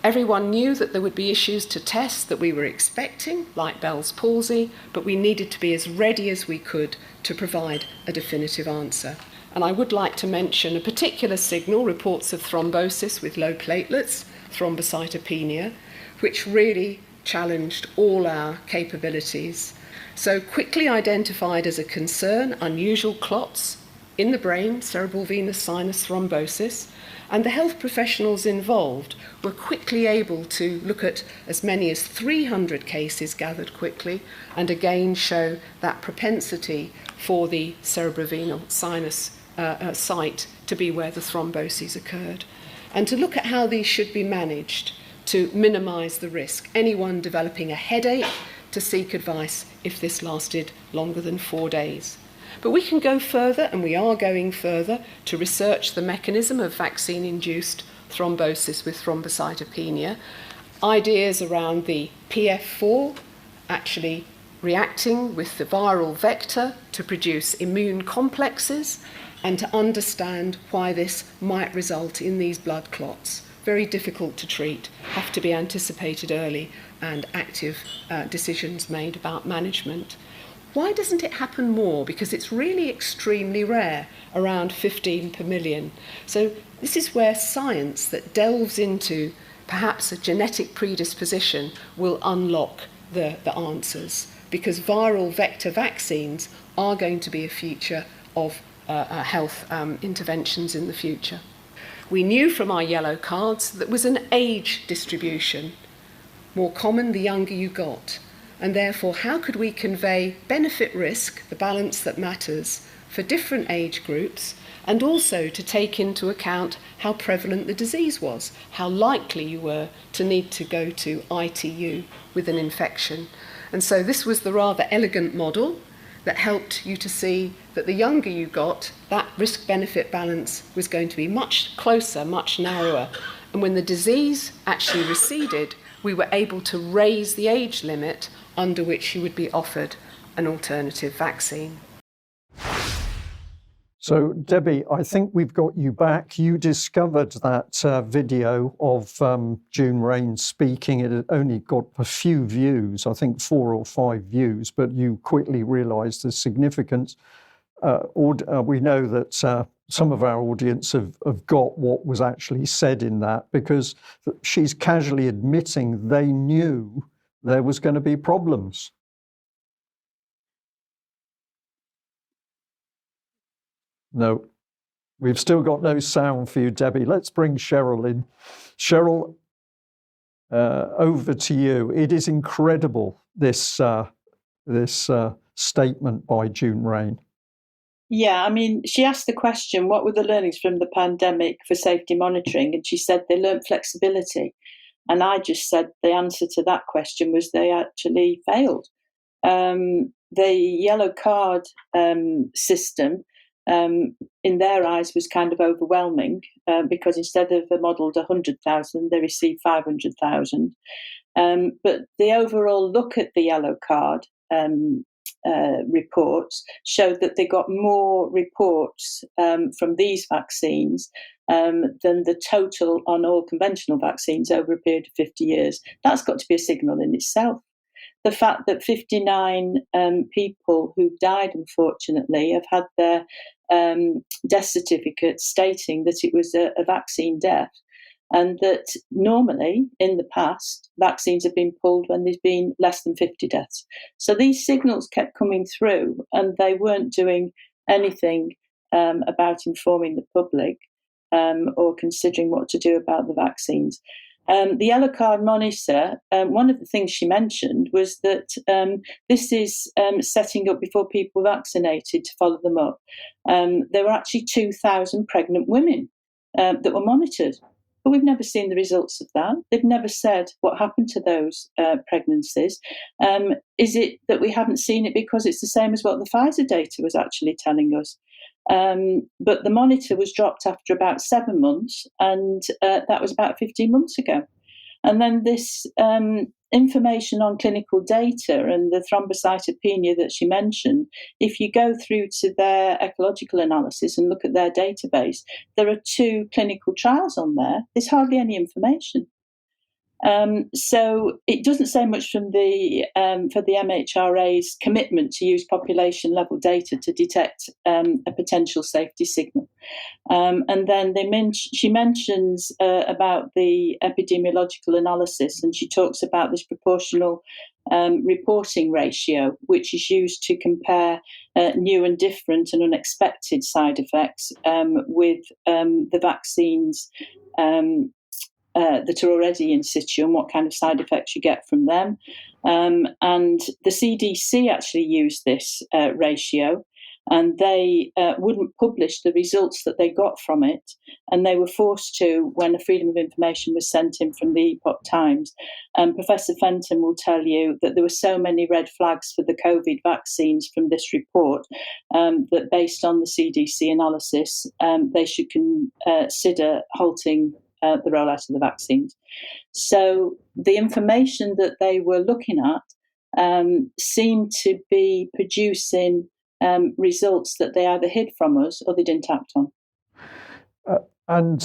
Everyone knew that there would be issues to test that we were expecting, like Bell's palsy, but we needed to be as ready as we could to provide a definitive answer. And I would like to mention a particular signal, reports of thrombosis with low platelets, thrombocytopenia, which really challenged all our capabilities. So quickly identified as a concern, unusual clots in the brain, cerebral venous sinus thrombosis, and the health professionals involved were quickly able to look at as many as 300 cases gathered quickly, and again show that propensity for the cerebrovenous sinus site to be where the thromboses occurred, and to look at how these should be managed to minimise the risk. Anyone developing a headache to seek advice if this lasted longer than 4 days. But we can go further, and we are going further, to research the mechanism of vaccine-induced thrombosis with thrombocytopenia. Ideas around the PF4 actually reacting with the viral vector to produce immune complexes, and to understand why this might result in these blood clots. Very difficult to treat, have to be anticipated early, and active decisions made about management. Why doesn't it happen more? Because it's really extremely rare, around 15 per million. So this is where science that delves into perhaps a genetic predisposition will unlock the answers, because viral vector vaccines are going to be a feature of health interventions in the future. We knew from our yellow cards that there was an age distribution. More common the younger you got. And therefore, how could we convey benefit risk, the balance that matters, for different age groups, and also to take into account how prevalent the disease was, how likely you were to need to go to ITU with an infection. And so this was the rather elegant model that helped you to see that the younger you got, that risk-benefit balance was going to be much closer, much narrower. And when the disease actually receded, we were able to raise the age limit under which you would be offered an alternative vaccine. So, Debi, I think we've got you back. You discovered that video of June Rain speaking. It had only got a few views, I think 4 or 5 views, but you quickly realised the significance. We know that some of our audience have got what was actually said in that, because she's casually admitting they knew there was going to be problems. No, we've still got no sound for you, Debi. Let's bring Cheryl in. Cheryl, over to you. It is incredible, this statement by June Rain. Yeah, I mean, she asked the question, what were the learnings from the pandemic for safety monitoring? And she said they learned flexibility. And I just said the answer to that question was they actually failed. The yellow card system, in their eyes, was kind of overwhelming because instead of a modelled 100,000, they received 500,000. But the overall look at the yellow card reports showed that they got more reports from these vaccines than the total on all conventional vaccines over a period of 50 years. That's got to be a signal in itself. The fact that 59 people who died, unfortunately, have had their death certificates stating that it was a vaccine death, and that normally in the past vaccines have been pulled when there's been less than 50 deaths. So these signals kept coming through, and they weren't doing anything about informing the public or considering what to do about the vaccines. The yellow card monitor, one of the things she mentioned was that this is setting up before people were vaccinated to follow them up. There were actually 2,000 pregnant women that were monitored, but we've never seen the results of that. They've never said what happened to those pregnancies. Is it that we haven't seen it because it's the same as what the Pfizer data was actually telling us? But the monitor was dropped after about 7 months, and that was about 15 months ago. And then this information on clinical data and the thrombocytopenia that she mentioned, if you go through to their ecological analysis and look at their database, there are 2 clinical trials on there. There's hardly any information. So it doesn't say much from the for the MHRA's commitment to use population level data to detect a potential safety signal. And then she mentions about the epidemiological analysis, and she talks about this proportional reporting ratio, which is used to compare new and different and unexpected side effects with the vaccines that are already in situ and what kind of side effects you get from them. And the CDC actually used this ratio, and they wouldn't publish the results that they got from it. And they were forced to when a Freedom of Information was sent in from the Epoch Times. Professor Fenton will tell you that there were so many red flags for the COVID vaccines from this report that based on the CDC analysis, they should consider halting the rollout of the vaccines. So the information that they were looking at seemed to be producing results that they either hid from us or they didn't act on. I'm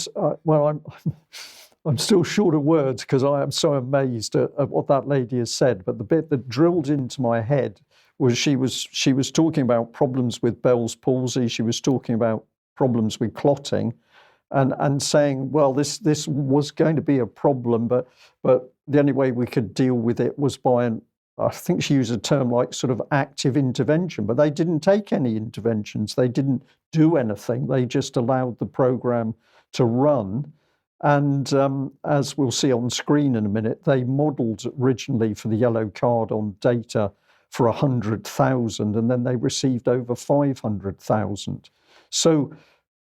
still short of words because I am so amazed at what that lady has said. But the bit that drilled into my head was she was talking about problems with Bell's palsy. She was talking about problems with clotting. And saying, well, this was going to be a problem, but the only way we could deal with it was by I think she used a term like sort of active intervention, but they didn't take any interventions. They didn't do anything. They just allowed the program to run. And as we'll see on screen in a minute, they modelled originally for the yellow card on data for 100,000, and then they received over 500,000. So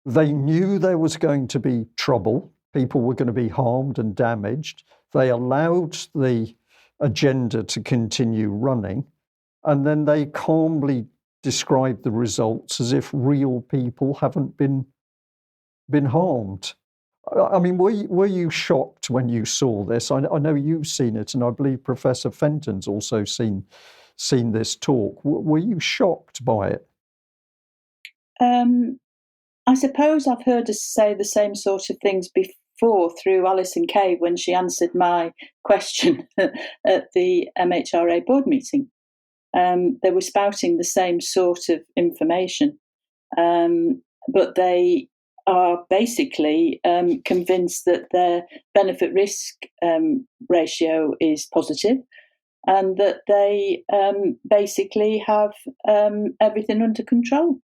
They knew there was going to be trouble. People were going to be harmed and damaged. They allowed the agenda to continue running. And then they calmly described the results as if real people haven't been harmed. I mean, were you shocked when you saw this? I know you've seen it, and I believe Professor Fenton's also seen this talk. Were you shocked by it? I suppose I've heard us say the same sort of things before through Alison Cave when she answered my question at the MHRA board meeting. They were spouting the same sort of information, but they are basically convinced that their benefit risk ratio is positive and that they basically have everything under control.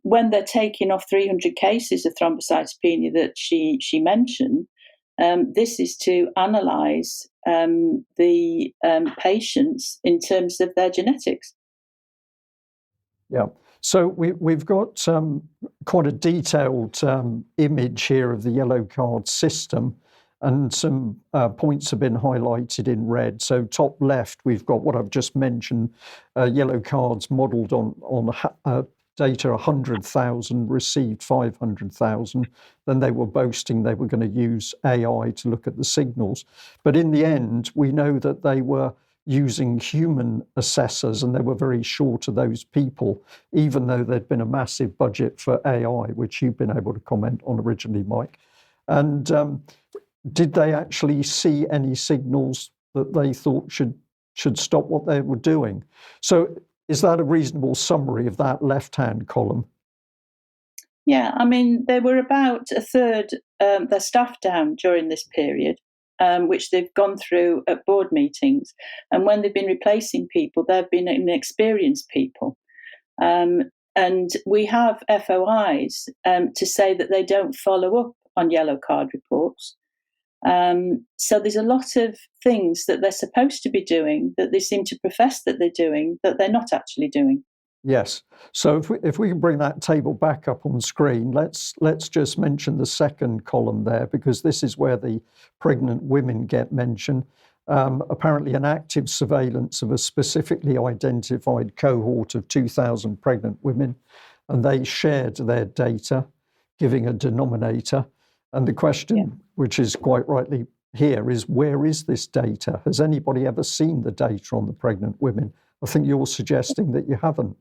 When they're taking off 300 cases of thrombocytopenia that she mentioned, this is to analyse the patients in terms of their genetics. Yeah. So we've got quite a detailed image here of the yellow card system, and some points have been highlighted in red. So top left, we've got what I've just mentioned, yellow cards modelled on data 100,000, received 500,000. Then they were boasting they were going to use AI to look at the signals. But in the end, we know that they were using human assessors, and they were very short of those people, even though there'd been a massive budget for AI, which you've been able to comment on originally, Mike. And did they actually see any signals that they thought should stop what they were doing? So is that a reasonable summary of that left-hand column? Yeah, I mean, they were about a third their staff down during this period, which they've gone through at board meetings. And when they've been replacing people, they've been inexperienced people. And we have FOIs to say that they don't follow up on yellow card reports. So there's a lot of things that they're supposed to be doing that they seem to profess that they're doing that they're not actually doing. Yes. So if we can bring that table back up on screen, let's just mention the second column there, because this is where the pregnant women get mentioned. Apparently an active surveillance of a specifically identified cohort of 2,000 pregnant women, and they shared their data, giving a denominator. And the question, which is quite rightly here, is where is this data? Has anybody ever seen the data on the pregnant women? I think you're suggesting that you haven't.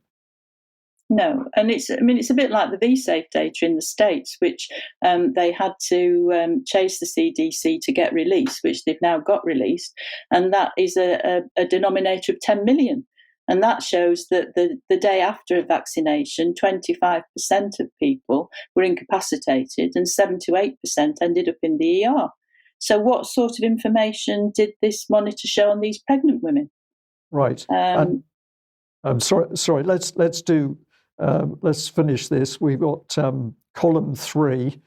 No, and it's a bit like the VSafe data in the States, which they had to chase the CDC to get released, which they've now got released, and that is a denominator of 10 million. And that shows that the day after a vaccination, 25% of people were incapacitated and 7 to 8% ended up in the ER. So what sort of information did this monitor show on these pregnant women? Right. I'm sorry. Let's finish this. We've got column 3.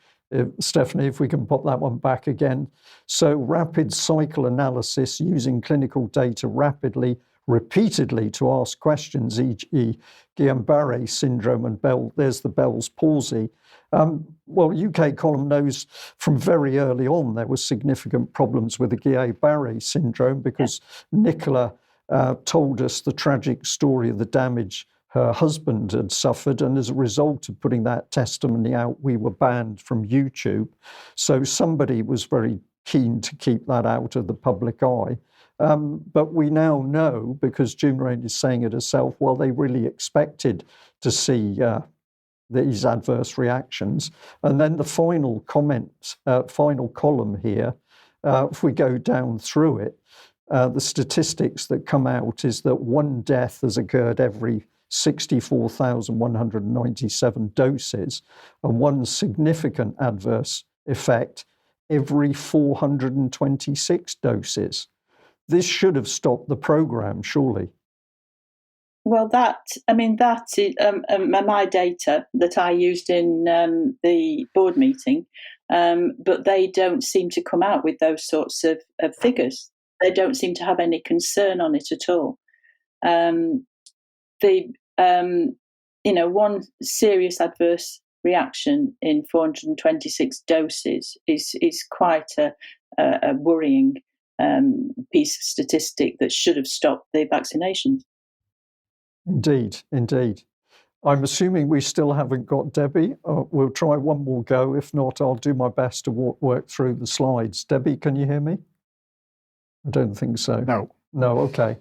Stephanie, if we can pop that one back again. So rapid cycle analysis using clinical data rapidly, repeatedly to ask questions, e.g. Guillain-Barré syndrome and there's the Bell's palsy. Well, UK column knows from very early on there were significant problems with the Guillain-Barré syndrome, because Nicola told us the tragic story of the damage her husband had suffered, and as a result of putting that testimony out, we were banned from YouTube. So somebody was very keen to keep that out of the public eye. But we now know, because June Rain is saying it herself, well, they really expected to see these adverse reactions. And then the final column here, if we go down through it, the statistics that come out is that one death has occurred every 64,197 doses, and one significant adverse effect every 426 doses. This should have stopped the program, surely. Well, that is my data that I used in the board meeting, but they don't seem to come out with those sorts of figures. They don't seem to have any concern on it at all. One serious adverse reaction in 426 doses is quite a worrying piece of statistic that should have stopped the vaccinations. Indeed. I'm assuming we still haven't got Debi. We'll try one more go. If not, I'll do my best to work through the slides. Debi, can you hear me? I don't think so. No, okay.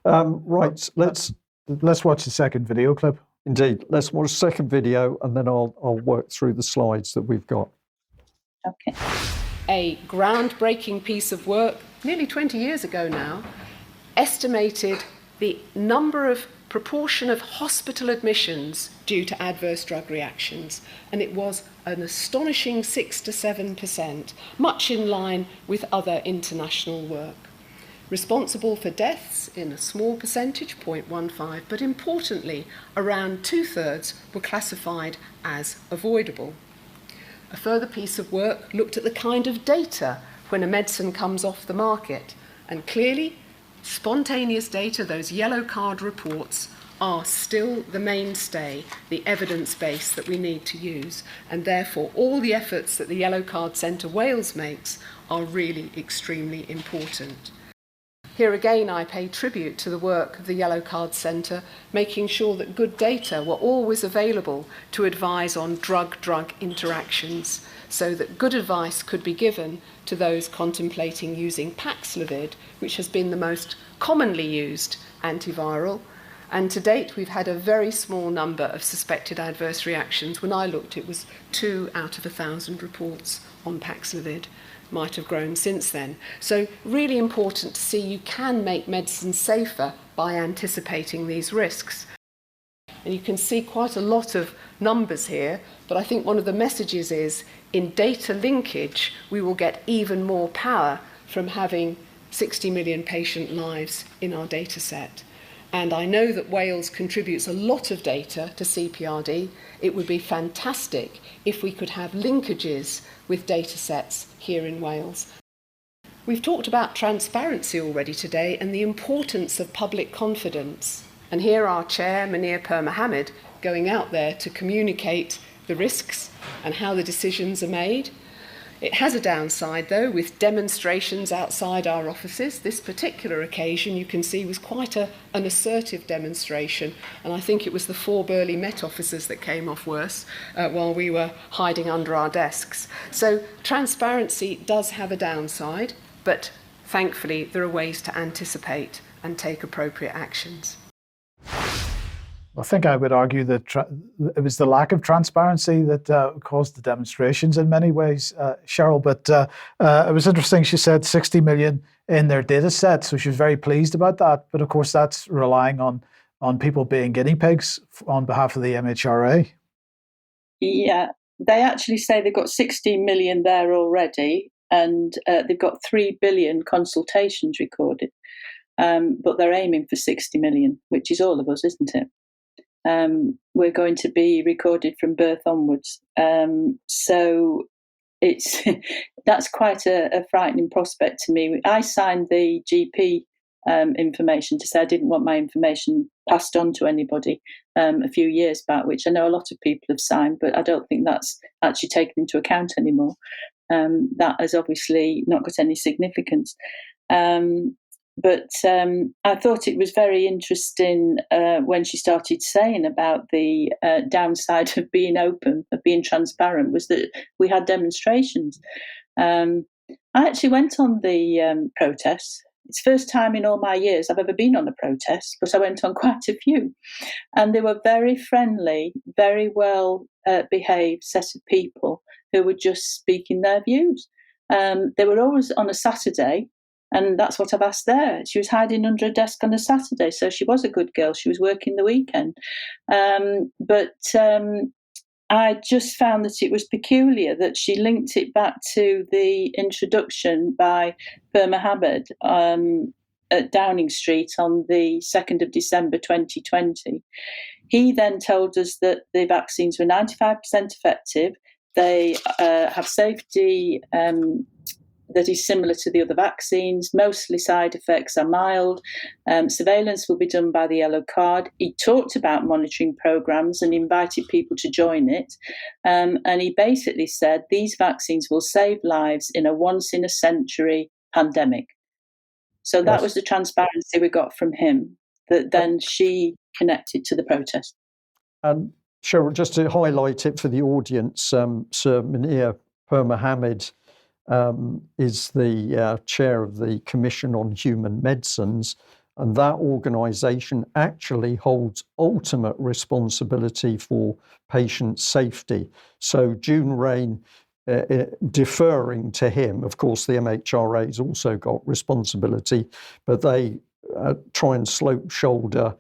Right, let's watch the second video clip. Indeed, let's watch a second video and then I'll work through the slides that we've got. Okay. A groundbreaking piece of work, nearly 20 years ago now, estimated the proportion of hospital admissions due to adverse drug reactions, and it was an astonishing 6 to 7%, much in line with other international work. Responsible for deaths in a small percentage, 0.15, but importantly, around 2/3 were classified as avoidable. A further piece of work looked at the kind of data when a medicine comes off the market, and clearly, spontaneous data, those yellow card reports, are still the mainstay, the evidence base that we need to use, and therefore all the efforts that the Yellow Card Centre Wales makes are really extremely important. Here again, I pay tribute to the work of the Yellow Card Centre, making sure that good data were always available to advise on drug-drug interactions, so that good advice could be given to those contemplating using Paxlovid, which has been the most commonly used antiviral. And to date, we've had a very small number of suspected adverse reactions. When I looked, it was 2 out of 1,000 reports on Paxlovid. Might have grown since then. So really important to see you can make medicine safer by anticipating these risks. And you can see quite a lot of numbers here, but I think one of the messages is in data linkage, we will get even more power from having 60 million patient lives in our data set. And I know that Wales contributes a lot of data to CPRD. It would be fantastic if we could have linkages with data sets here in Wales. We've talked about transparency already today and the importance of public confidence. And here our chair, Munir Mohammed, going out there to communicate the risks and how the decisions are made. It has a downside, though, with demonstrations outside our offices. This particular occasion, you can see, was quite an assertive demonstration, and I think it was the 4 burly Met officers that came off worse while we were hiding under our desks. So transparency does have a downside, but thankfully there are ways to anticipate and take appropriate actions. I think I would argue that it was the lack of transparency that caused the demonstrations in many ways, Cheryl. But it was interesting, she said 60 million in their data set, so she was very pleased about that. But of course, that's relying on people being guinea pigs on behalf of the MHRA. Yeah, they actually say they've got 60 million there already, and they've got 3 billion consultations recorded. But they're aiming for 60 million, which is all of us, isn't it? We're going to be recorded from birth onwards. So it's that's quite a frightening prospect to me. I signed the GP information to say I didn't want my information passed on to anybody a few years back, which I know a lot of people have signed, but I don't think that's actually taken into account anymore. That has obviously not got any significance. But I thought it was very interesting when she started saying about the downside of being open, of being transparent, was that we had demonstrations. I actually went on the protests. It's the first time in all my years I've ever been on a protest, but I went on quite a few. And they were very friendly, very well behaved set of people who were just speaking their views. They wwere always on a Saturday. And that's what I've asked there. She was hiding under a desk on a Saturday, so she was a good girl. She was working the weekend. But I just found that it was peculiar that she linked it back to the introduction by Mohammed at Downing Street on the 2nd of December 2020. He then told us that the vaccines were 95% effective. They have safety that is similar to the other vaccines. Mostly side effects are mild. Surveillance will be done by the yellow card. He talked about monitoring programs and invited people to join it. And he basically said these vaccines will save lives in a once-in-a-century pandemic. So that was the transparency we got from him, that then she connected to the protest. And Cheryl, just to highlight it for the audience, Sir Munir Mohammed is the chair of the Commission on Human Medicines, and that organisation actually holds ultimate responsibility for patient safety. So June Rain, deferring to him, of course the MHRA has also got responsibility, but they try and slope shoulder.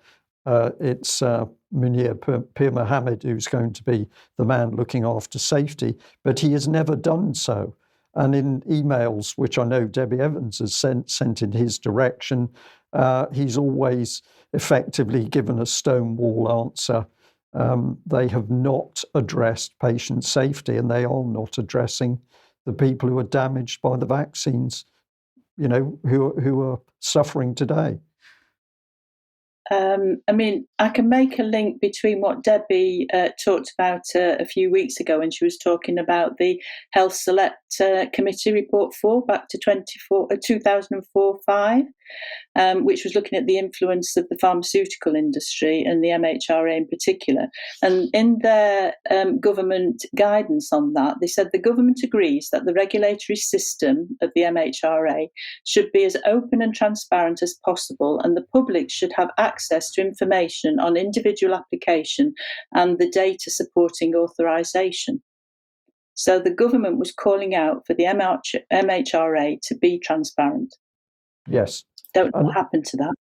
It's Munir Mohammed who's going to be the man looking after safety, but he has never done so. And in emails, which I know Debbie Evans has sent in his direction, he's always effectively given a stonewall answer. They have not addressed patient safety, and they are not addressing the people who are damaged by the vaccines, who are suffering today. I can make a link between what Debbie talked about a few weeks ago when she was talking about the Health Select Committee Report 4 back to 2004-5, which was looking at the influence of the pharmaceutical industry and the MHRA in particular. And in their government guidance on that, they said the government agrees that the regulatory system of the MHRA should be as open and transparent as possible, and the public should have access to information on individual application and the data supporting authorisation. So the government was calling out for the MHRA to be transparent. Yes. Don't know what happened to that.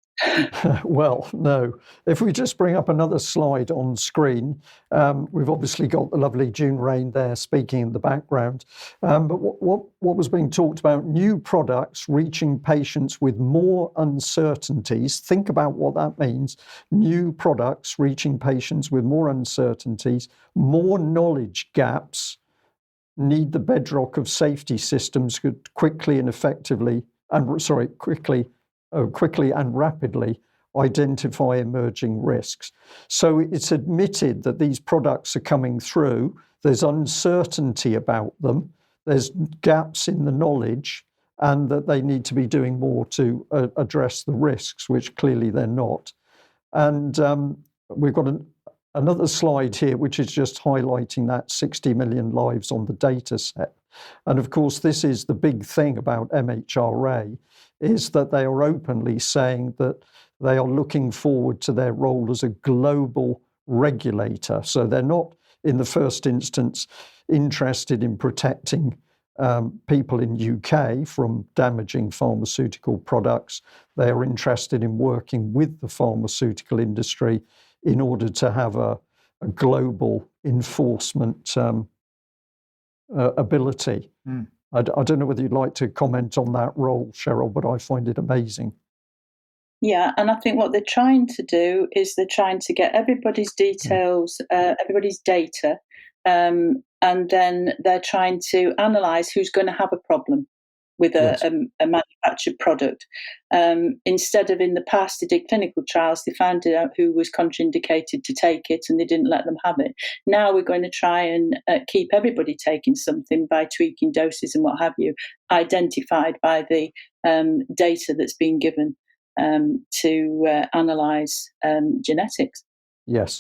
Well, no. If we just bring up another slide on screen, we've obviously got the lovely June Rain there speaking in the background. But what was being talked about, new products reaching patients with more uncertainties. Think about what that means. New products reaching patients with more uncertainties, more knowledge gaps, need the bedrock of safety systems could quickly and rapidly identify emerging risks. So it's admitted that these products are coming through. There's uncertainty about them. There's gaps in the knowledge, and that they need to be doing more to address the risks, which clearly they're not. And we've got another slide here, which is just highlighting that 60 million lives on the data set. And of course, this is the big thing about MHRA, is that they are openly saying that they are looking forward to their role as a global regulator. So they're not, in the first instance, interested in protecting people in UK from damaging pharmaceutical products. They are interested in working with the pharmaceutical industry in order to have a global enforcement ability. I don't know whether you'd like to comment on that role, Cheryl, but I find it amazing. Yeah, and I think what they're trying to do is they're trying to get everybody's details, everybody's data, and then they're trying to analyse who's going to have a problem with a manufactured product. Instead of in the past, they did clinical trials, they found out who was contraindicated to take it and they didn't let them have it. Now we're going to try and keep everybody taking something by tweaking doses and what have you, identified by the data that's been given to analyse genetics. Yes.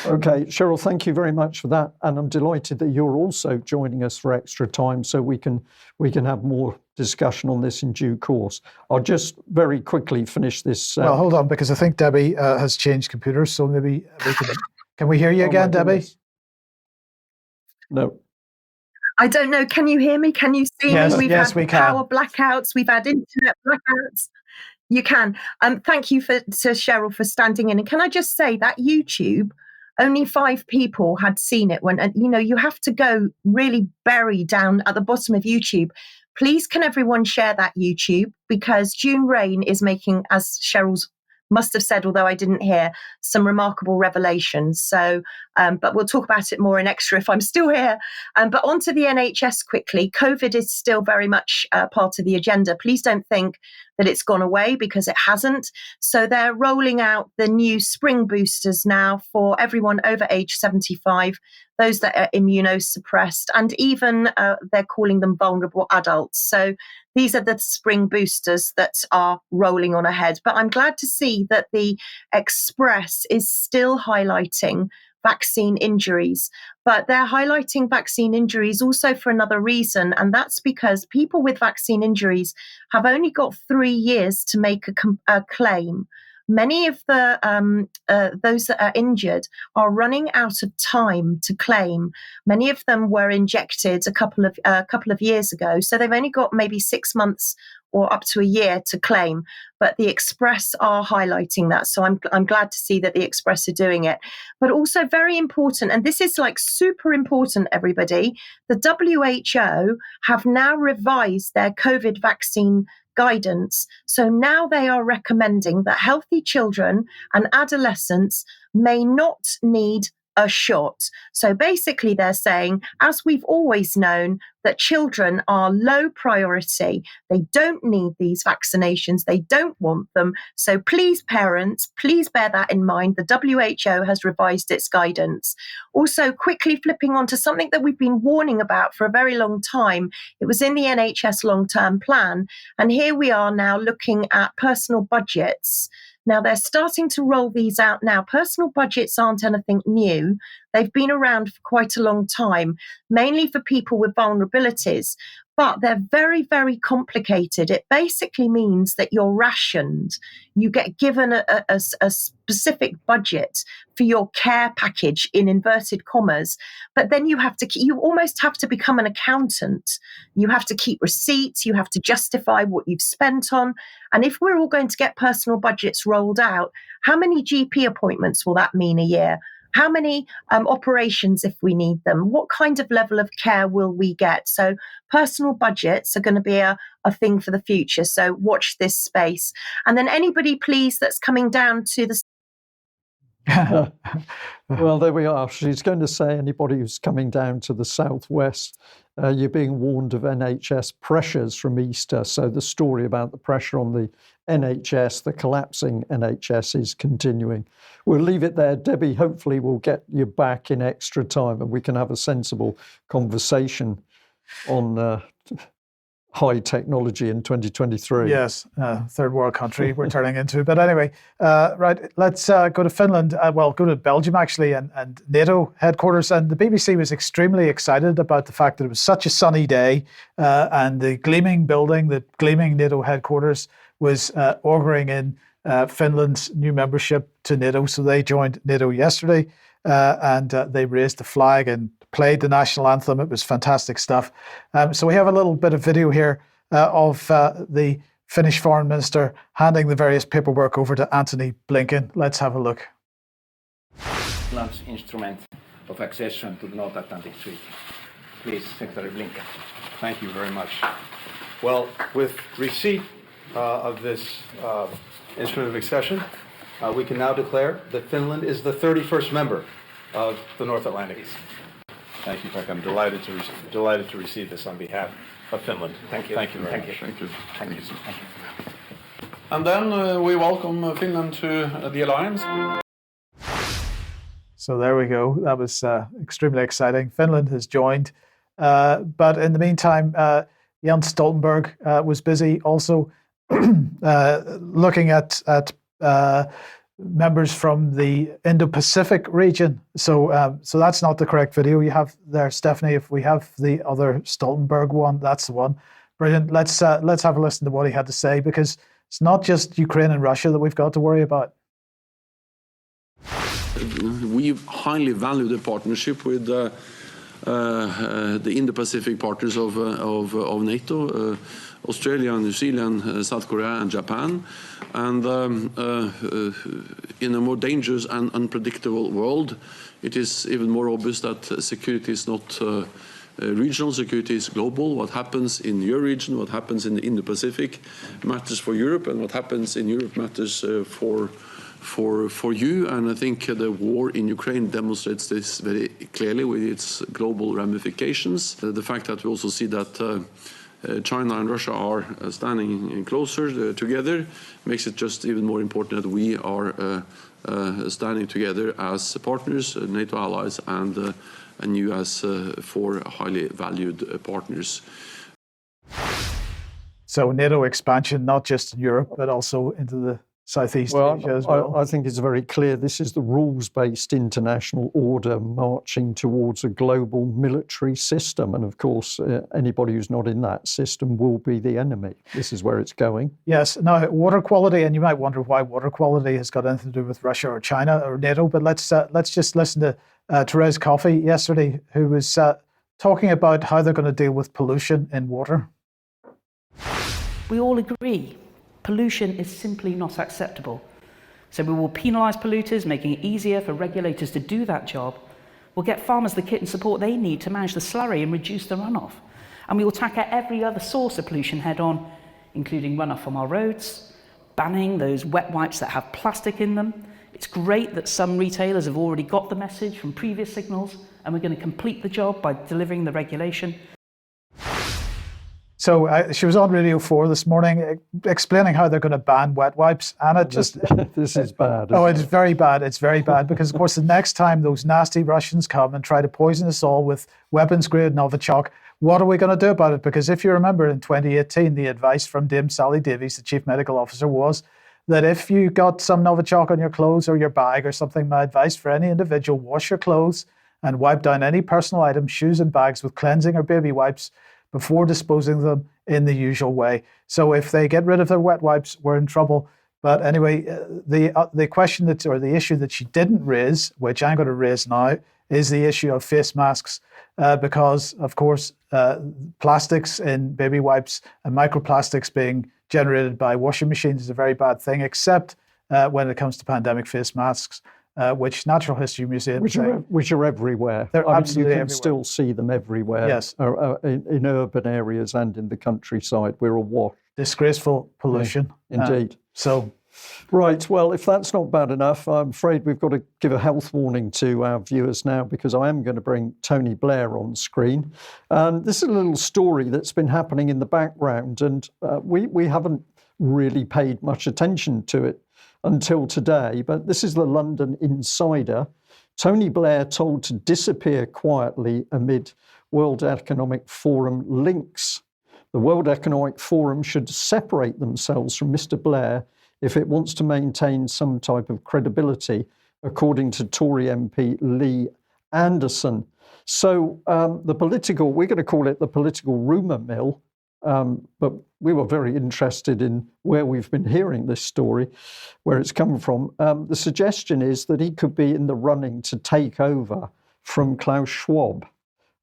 Okay, Cheryl, thank you very much for that. And I'm delighted that you're also joining us for extra time so we can have more discussion on this in due course. I'll just very quickly finish this. Well, hold on, because I think Debbie has changed computers, so maybe we can we hear you again, Debbie? No. I don't know. Can you hear me? Can you see me? We've had power blackouts. We've had internet blackouts. You can. Thank you to Cheryl for standing in. And can I just say that YouTube, only 5 people had seen it when, and you have to go really bury down at the bottom of YouTube. Please, can everyone share that YouTube? Because June Rain is making, as Cheryl's must have said, although I didn't hear, some remarkable revelations. So, but we'll talk about it more in extra if I'm still here. But onto the NHS quickly. COVID is still very much part of the agenda. Please don't think that it's gone away, because it hasn't. So they're rolling out the new spring boosters now for everyone over age 75, those that are immunosuppressed, and even they're calling them vulnerable adults. So these are the spring boosters that are rolling on ahead. But I'm glad to see that the Express is still highlighting vaccine injuries. But they're highlighting vaccine injuries also for another reason, and that's because people with vaccine injuries have only got 3 years to make a claim. Many of the those that are injured are running out of time to claim. Many of them were injected a couple of years ago, so they've only got maybe 6 months or up to a year to claim. But the Express are highlighting that, so I'm glad to see that the Express are doing it. But also very important, and this is like super important, everybody, the WHO have now revised their COVID vaccine guidance. So now they are recommending that healthy children and adolescents may not need a shot. So basically they're saying, as we've always known, that children are low priority. They don't need these vaccinations. They don't want them. So please, parents, please bear that in mind. The WHO has revised its guidance. Also, quickly flipping on to something that we've been warning about for a very long time. It was in the NHS long-term plan. And here we are now looking at personal budgets. Now, they're starting to roll these out now. Personal budgets aren't anything new. They've been around for quite a long time, mainly for people with vulnerabilities, but they're very, very complicated. It basically means that you're rationed. You get given a specific budget for your care package, in inverted commas, but then you almost have to become an accountant. You have to keep receipts. You have to justify what you've spent on. And if we're all going to get personal budgets rolled out, how many GP appointments will that mean a year? How many operations, if we need them? What kind of level of care will we get? So personal budgets are going to be a thing for the future. So watch this space. And then anybody, please, that's coming down to the... Well, there we are. She's going to say anybody who's coming down to the southwest, you're being warned of NHS pressures from Easter. So the story about the pressure on the NHS, the collapsing NHS, is continuing. We'll leave it there. Debi, hopefully we'll get you back in extra time and we can have a sensible conversation on high technology in 2023. Yes, third world country we're turning into. But anyway, right, let's go to Finland. Go to Belgium, actually, and NATO headquarters. And the BBC was extremely excited about the fact that it was such a sunny day and the gleaming building, the gleaming NATO headquarters, was auguring in Finland's new membership to NATO. So they joined NATO yesterday and they raised the flag and played the national anthem. It was fantastic stuff. So we have a little bit of video here of the Finnish foreign minister handing the various paperwork over to Antony Blinken. Let's have a look. Finland's instrument of accession to the North Atlantic Treaty. Please, Secretary Blinken. Thank you very much. Well, with receipt of this instrument of accession, we can now declare that Finland is the 31st member of the North Atlantic. Thank you, Frank. I'm delighted to receive this on behalf of Finland. Thank you. Thank you very much. Thank you. Thank you. And then we welcome Finland to the alliance. So there we go. That was extremely exciting. Finland has joined. But in the meantime, Jens Stoltenberg was busy also looking at members from the Indo-Pacific region. So that's not the correct video you have there, Stephanie. If we have the other Stoltenberg one, that's the one. Brilliant. Let's have a listen to what he had to say, because it's not just Ukraine and Russia that we've got to worry about. We highly value the partnership with the Indo-Pacific partners of NATO, Australia, New Zealand, South Korea and Japan. And in a more dangerous and unpredictable world, it is even more obvious that security is not regional security is global. What happens in your region, what happens in the Indo-Pacific matters for Europe, and what happens in Europe matters for you. And I think the war in Ukraine demonstrates this very clearly with its global ramifications. The fact that we also see that China and Russia are standing closer together makes it just even more important that we are standing together as partners, NATO allies, and you as four highly valued partners. So NATO expansion, not just in Europe, but also into the Southeast Asia as well. I think it's very clear this is the rules-based international order marching towards a global military system. And of course, anybody who's not in that system will be the enemy. This is where it's going. Yes. Now, water quality, and you might wonder why water quality has got anything to do with Russia or China or NATO, but let's just listen to Therese Coffey yesterday, who was talking about how they're going to deal with pollution in water. We all agree pollution is simply not acceptable. So we will penalise polluters, making it easier for regulators to do that job. We'll get farmers the kit and support they need to manage the slurry and reduce the runoff. And we will tackle every other source of pollution head on, including runoff from our roads, banning those wet wipes that have plastic in them. It's great that some retailers have already got the message from previous signals, and we're going to complete the job by delivering the regulation. So she was on Radio 4 this morning explaining how they're going to ban wet wipes. And it just... This is bad. Oh, it's very bad. It's very bad because, of course, the next time those nasty Russians come and try to poison us all with weapons-grade Novichok, what are we going to do about it? Because if you remember in 2018, the advice from Dame Sally Davies, the Chief Medical Officer, was that if you got some Novichok on your clothes or your bag or something, my advice for any individual, wash your clothes and wipe down any personal items, shoes and bags with cleansing or baby wipes before disposing of them in the usual way. So if they get rid of their wet wipes, we're in trouble. But anyway, the question or the issue that she didn't raise, which I'm going to raise now, is the issue of face masks, because of course plastics in baby wipes and microplastics being generated by washing machines is a very bad thing, except when it comes to pandemic face masks. Which Natural History Museum which are everywhere. They're absolutely you can everywhere. still see them everywhere. Yes, in urban areas and in the countryside. We're awash. Disgraceful pollution. Yeah, indeed. Right. Well, if that's not bad enough, I'm afraid we've got to give a health warning to our viewers now, because I am going to bring Tony Blair on screen. And this is a little story that's been happening in the background, and we haven't really paid much attention to it until today, but this is the London Insider. Tony Blair told to disappear quietly amid World Economic Forum links. The World Economic Forum should separate themselves from Mr. Blair if it wants to maintain some type of credibility, according to Tory MP Lee Anderson. So we're going to call it the political rumour mill, but we were very interested in where we've been hearing this story, where it's come from. The suggestion is that he could be in the running to take over from Klaus Schwab.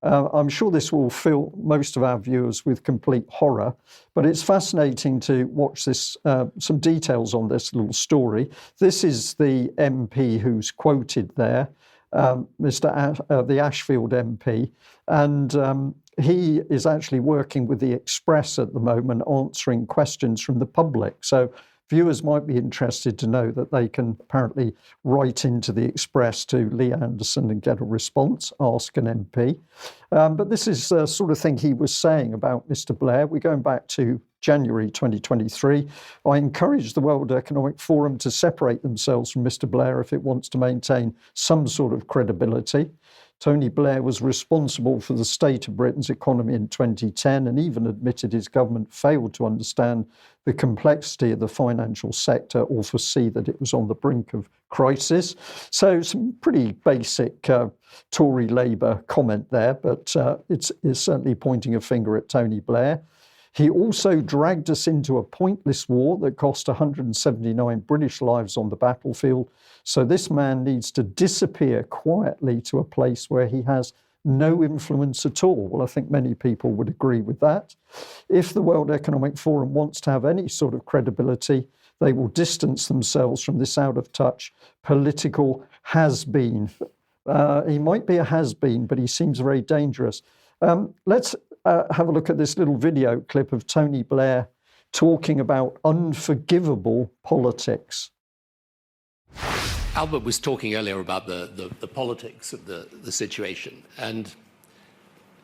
I'm sure this will fill most of our viewers with complete horror, but it's fascinating to watch this. Some details on this little story. This is the MP who's quoted there, the Ashfield MP, and he is actually working with the Express at the moment, answering questions from the public. So viewers might be interested to know that they can apparently write into the Express to Lee Anderson and get a response, ask an MP. But this is the sort of thing he was saying about Mr. Blair. We're going back to January 2023. I encourage the World Economic Forum to separate themselves from Mr. Blair if it wants to maintain some sort of credibility. Tony Blair was responsible for the state of Britain's economy in 2010 and even admitted his government failed to understand the complexity of the financial sector or foresee that it was on the brink of crisis. So some pretty basic Tory Labour comment there, but it's certainly pointing a finger at Tony Blair. He also dragged us into a pointless war that cost 179 British lives on the battlefield. So this man needs to disappear quietly to a place where he has no influence at all. Well, I think many people would agree with that. If the World Economic Forum wants to have any sort of credibility, they will distance themselves from this out-of-touch political has-been. He might be a has-been, but he seems very dangerous. Let's have a look at this little video clip of Tony Blair talking about unforgivable politics. Albert was talking earlier about the politics of the situation, and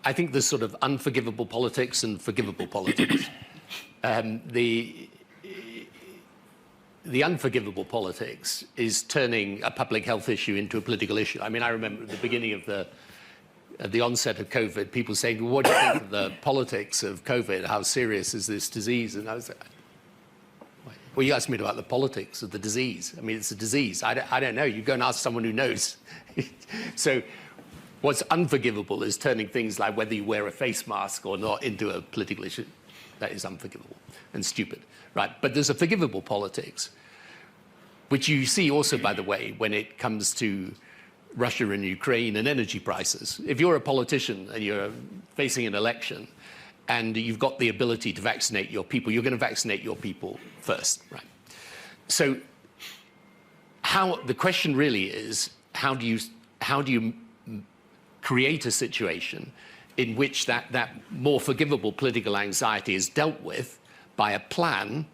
I think there's sort of unforgivable politics and forgivable politics. The unforgivable politics is turning a public health issue into a political issue. I mean, I remember at the beginning of the onset of COVID, people saying, well, what do you think of the politics of COVID? How serious is this disease? And I was like, well, you asked me about the politics of the disease. I mean, it's a disease. I don't know. You go and ask someone who knows. So what's unforgivable is turning things like whether you wear a face mask or not into a political issue. That is unforgivable and stupid, right? But there's a forgivable politics, which you see also, by the way, when it comes to Russia and Ukraine and energy prices. If you're a politician and you're facing an election and you've got the ability to vaccinate your people, you're going to vaccinate your people first, right? So the question really is, how do you create a situation in which that more forgivable political anxiety is dealt with by a plan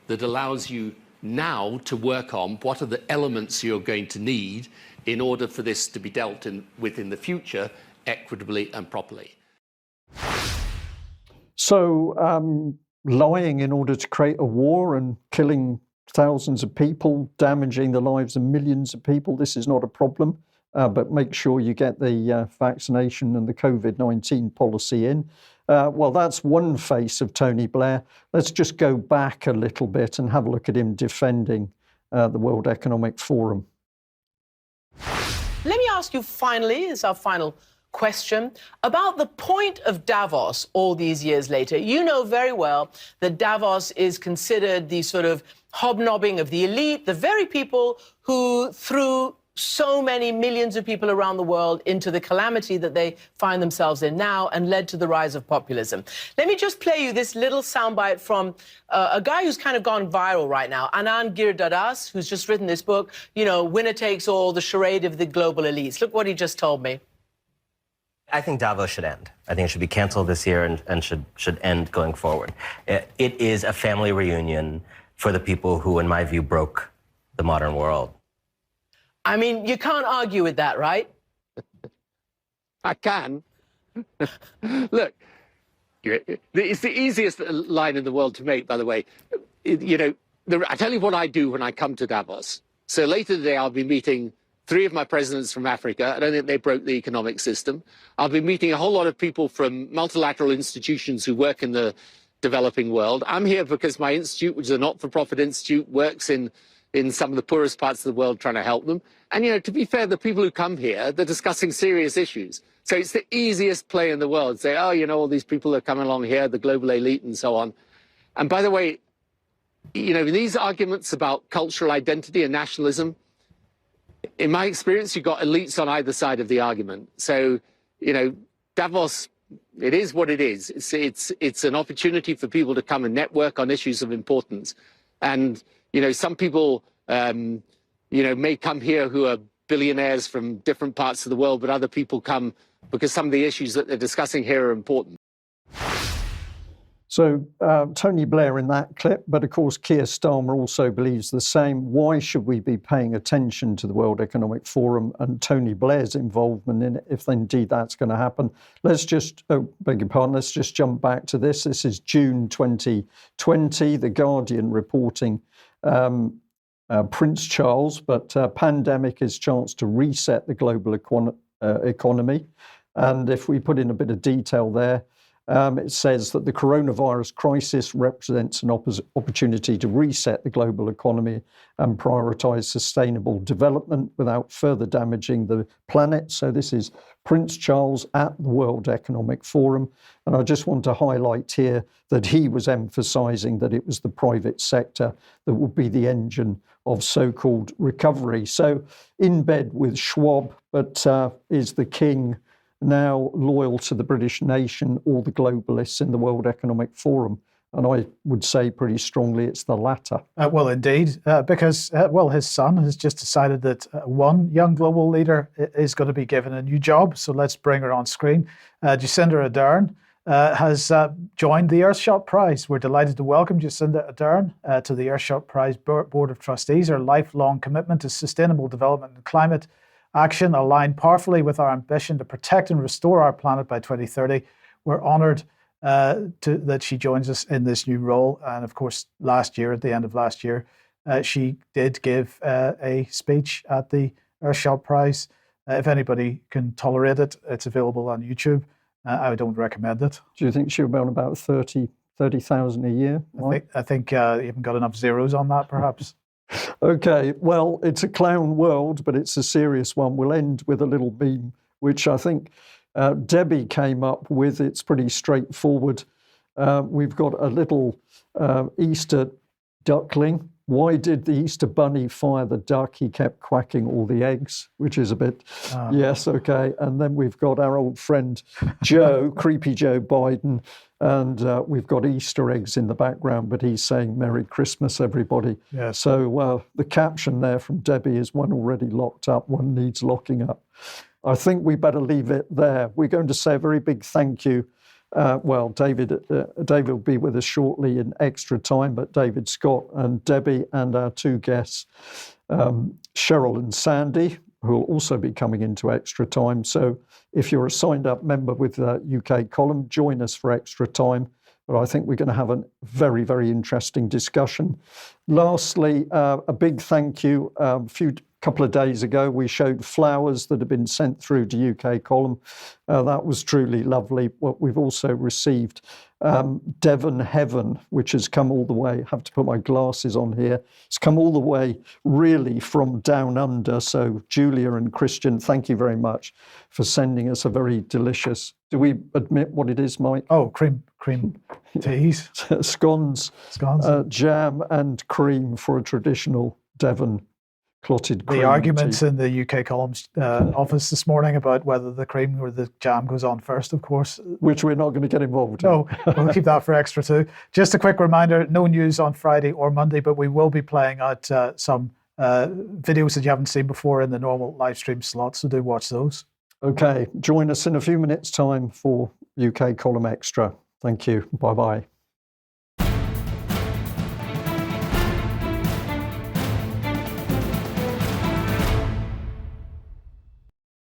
that allows you now to work on what are the elements you're going to need in order for this to be dealt with in the future equitably and properly. So lying in order to create a war and killing thousands of people, damaging the lives of millions of people, this is not a problem. But make sure you get the vaccination and the COVID-19 policy in. Well, that's one face of Tony Blair. Let's just go back a little bit and have a look at him defending the World Economic Forum. Let me ask you finally, as our final question, about the point of Davos all these years later. You know very well that Davos is considered the sort of hobnobbing of the elite, the very people who threw so many millions of people around the world into the calamity that they find themselves in now and led to the rise of populism. Let me just play you this little soundbite from a guy who's kind of gone viral right now, Anand Giridharadas, who's just written this book, you know, Winner Takes All, the charade of the global elites. Look what he just told me. I think Davos should end. I think it should be canceled this year and should end going forward. It is a family reunion for the people who, in my view, broke the modern world. I mean, you can't argue with that, right? I can. Look, it's the easiest line in the world to make, by the way. You know, I tell you what I do when I come to Davos. So later today, I'll be meeting 3 of my presidents from Africa. I don't think they broke the economic system. I'll be meeting a whole lot of people from multilateral institutions who work in the developing world. I'm here because my institute, which is a not-for-profit institute, works in some of the poorest parts of the world trying to help them. And, you know, to be fair, the people who come here, they're discussing serious issues. So it's the easiest play in the world. Say, oh, you know, all these people are coming along here, the global elite and so on. And by the way, you know, these arguments about cultural identity and nationalism, in my experience, you've got elites on either side of the argument. So, you know, Davos, it is what it is. It's an opportunity for people to come and network on issues of importance. And, you know, some people, you know, may come here who are billionaires from different parts of the world, but other people come because some of the issues that they're discussing here are important. So Tony Blair in that clip, but of course Keir Starmer also believes the same. Why should we be paying attention to the World Economic Forum and Tony Blair's involvement in it, if indeed that's going to happen? Let's just, beg your pardon, let's just jump back to this. This is June 2020, The Guardian reporting Prince Charles, but pandemic is chance to reset the global economy. And if we put in a bit of detail there, it says that the coronavirus crisis represents an opportunity to reset the global economy and prioritise sustainable development without further damaging the planet. So this is Prince Charles at the World Economic Forum. And I just want to highlight here that he was emphasising that it was the private sector that would be the engine of so-called recovery. So in bed with Schwab, but is the king now loyal to the British nation or the globalists in the World Economic Forum? And I would say pretty strongly it's the latter. Well, indeed, because, his son has just decided that one young global leader is going to be given a new job. So let's bring her on screen. Jacinda Ardern has joined the Earthshot Prize. We're delighted to welcome Jacinda Ardern to the Earthshot Prize Board of Trustees. Her lifelong commitment to sustainable development and climate action aligned powerfully with our ambition to protect and restore our planet by 2030. We're honoured that she joins us in this new role. And of course, at the end of last year, she did give a speech at the Earthshot Prize. If anybody can tolerate it, it's available on YouTube. I don't recommend it. Do you think she'll be on about 30,000 a year? I think you haven't got enough zeros on that, perhaps. Okay, well, it's a clown world, but it's a serious one. We'll end with a little meme, which I think Debi came up with. It's pretty straightforward. We've got a little Easter duckling. Why did the Easter bunny fire the duck? He kept quacking all the eggs, which is a bit, yes, okay. And then we've got our old friend Joe, creepy Joe Biden, and we've got Easter eggs in the background, but he's saying Merry Christmas, everybody. Yes. So the caption there from Debi is one already locked up, one needs locking up. I think we better leave it there. We're going to say a very big thank you. David will be with us shortly in extra time, but David Scott and Debi and our two guests, Cheryl and Sandy, who will also be coming into extra time. So if you're a signed up member with UK Column, join us for extra time. But I think we're going to have a very, very interesting discussion. Lastly, a big thank you. Couple of days ago, we showed flowers that have been sent through to UK Column. That was truly lovely. Well, we've also received Devon Heaven, which has come all the way. I have to put my glasses on here. It's come all the way really from down under. So Julia and Christian, thank you very much for sending us a very delicious, do we admit what it is, Mike? Oh, cream teas. Scones. Jam and cream for a traditional Devon clotted cream. The arguments tea. in the UK Columns office this morning about whether the cream or the jam goes on first, of course. Which we're not going to get involved in. No, we'll keep that for extra too. Just a quick reminder, no news on Friday or Monday, but we will be playing out some videos that you haven't seen before in the normal live stream slot, so do watch those. Okay, join us in a few minutes' time for UK Column Extra. Thank you. Bye-bye.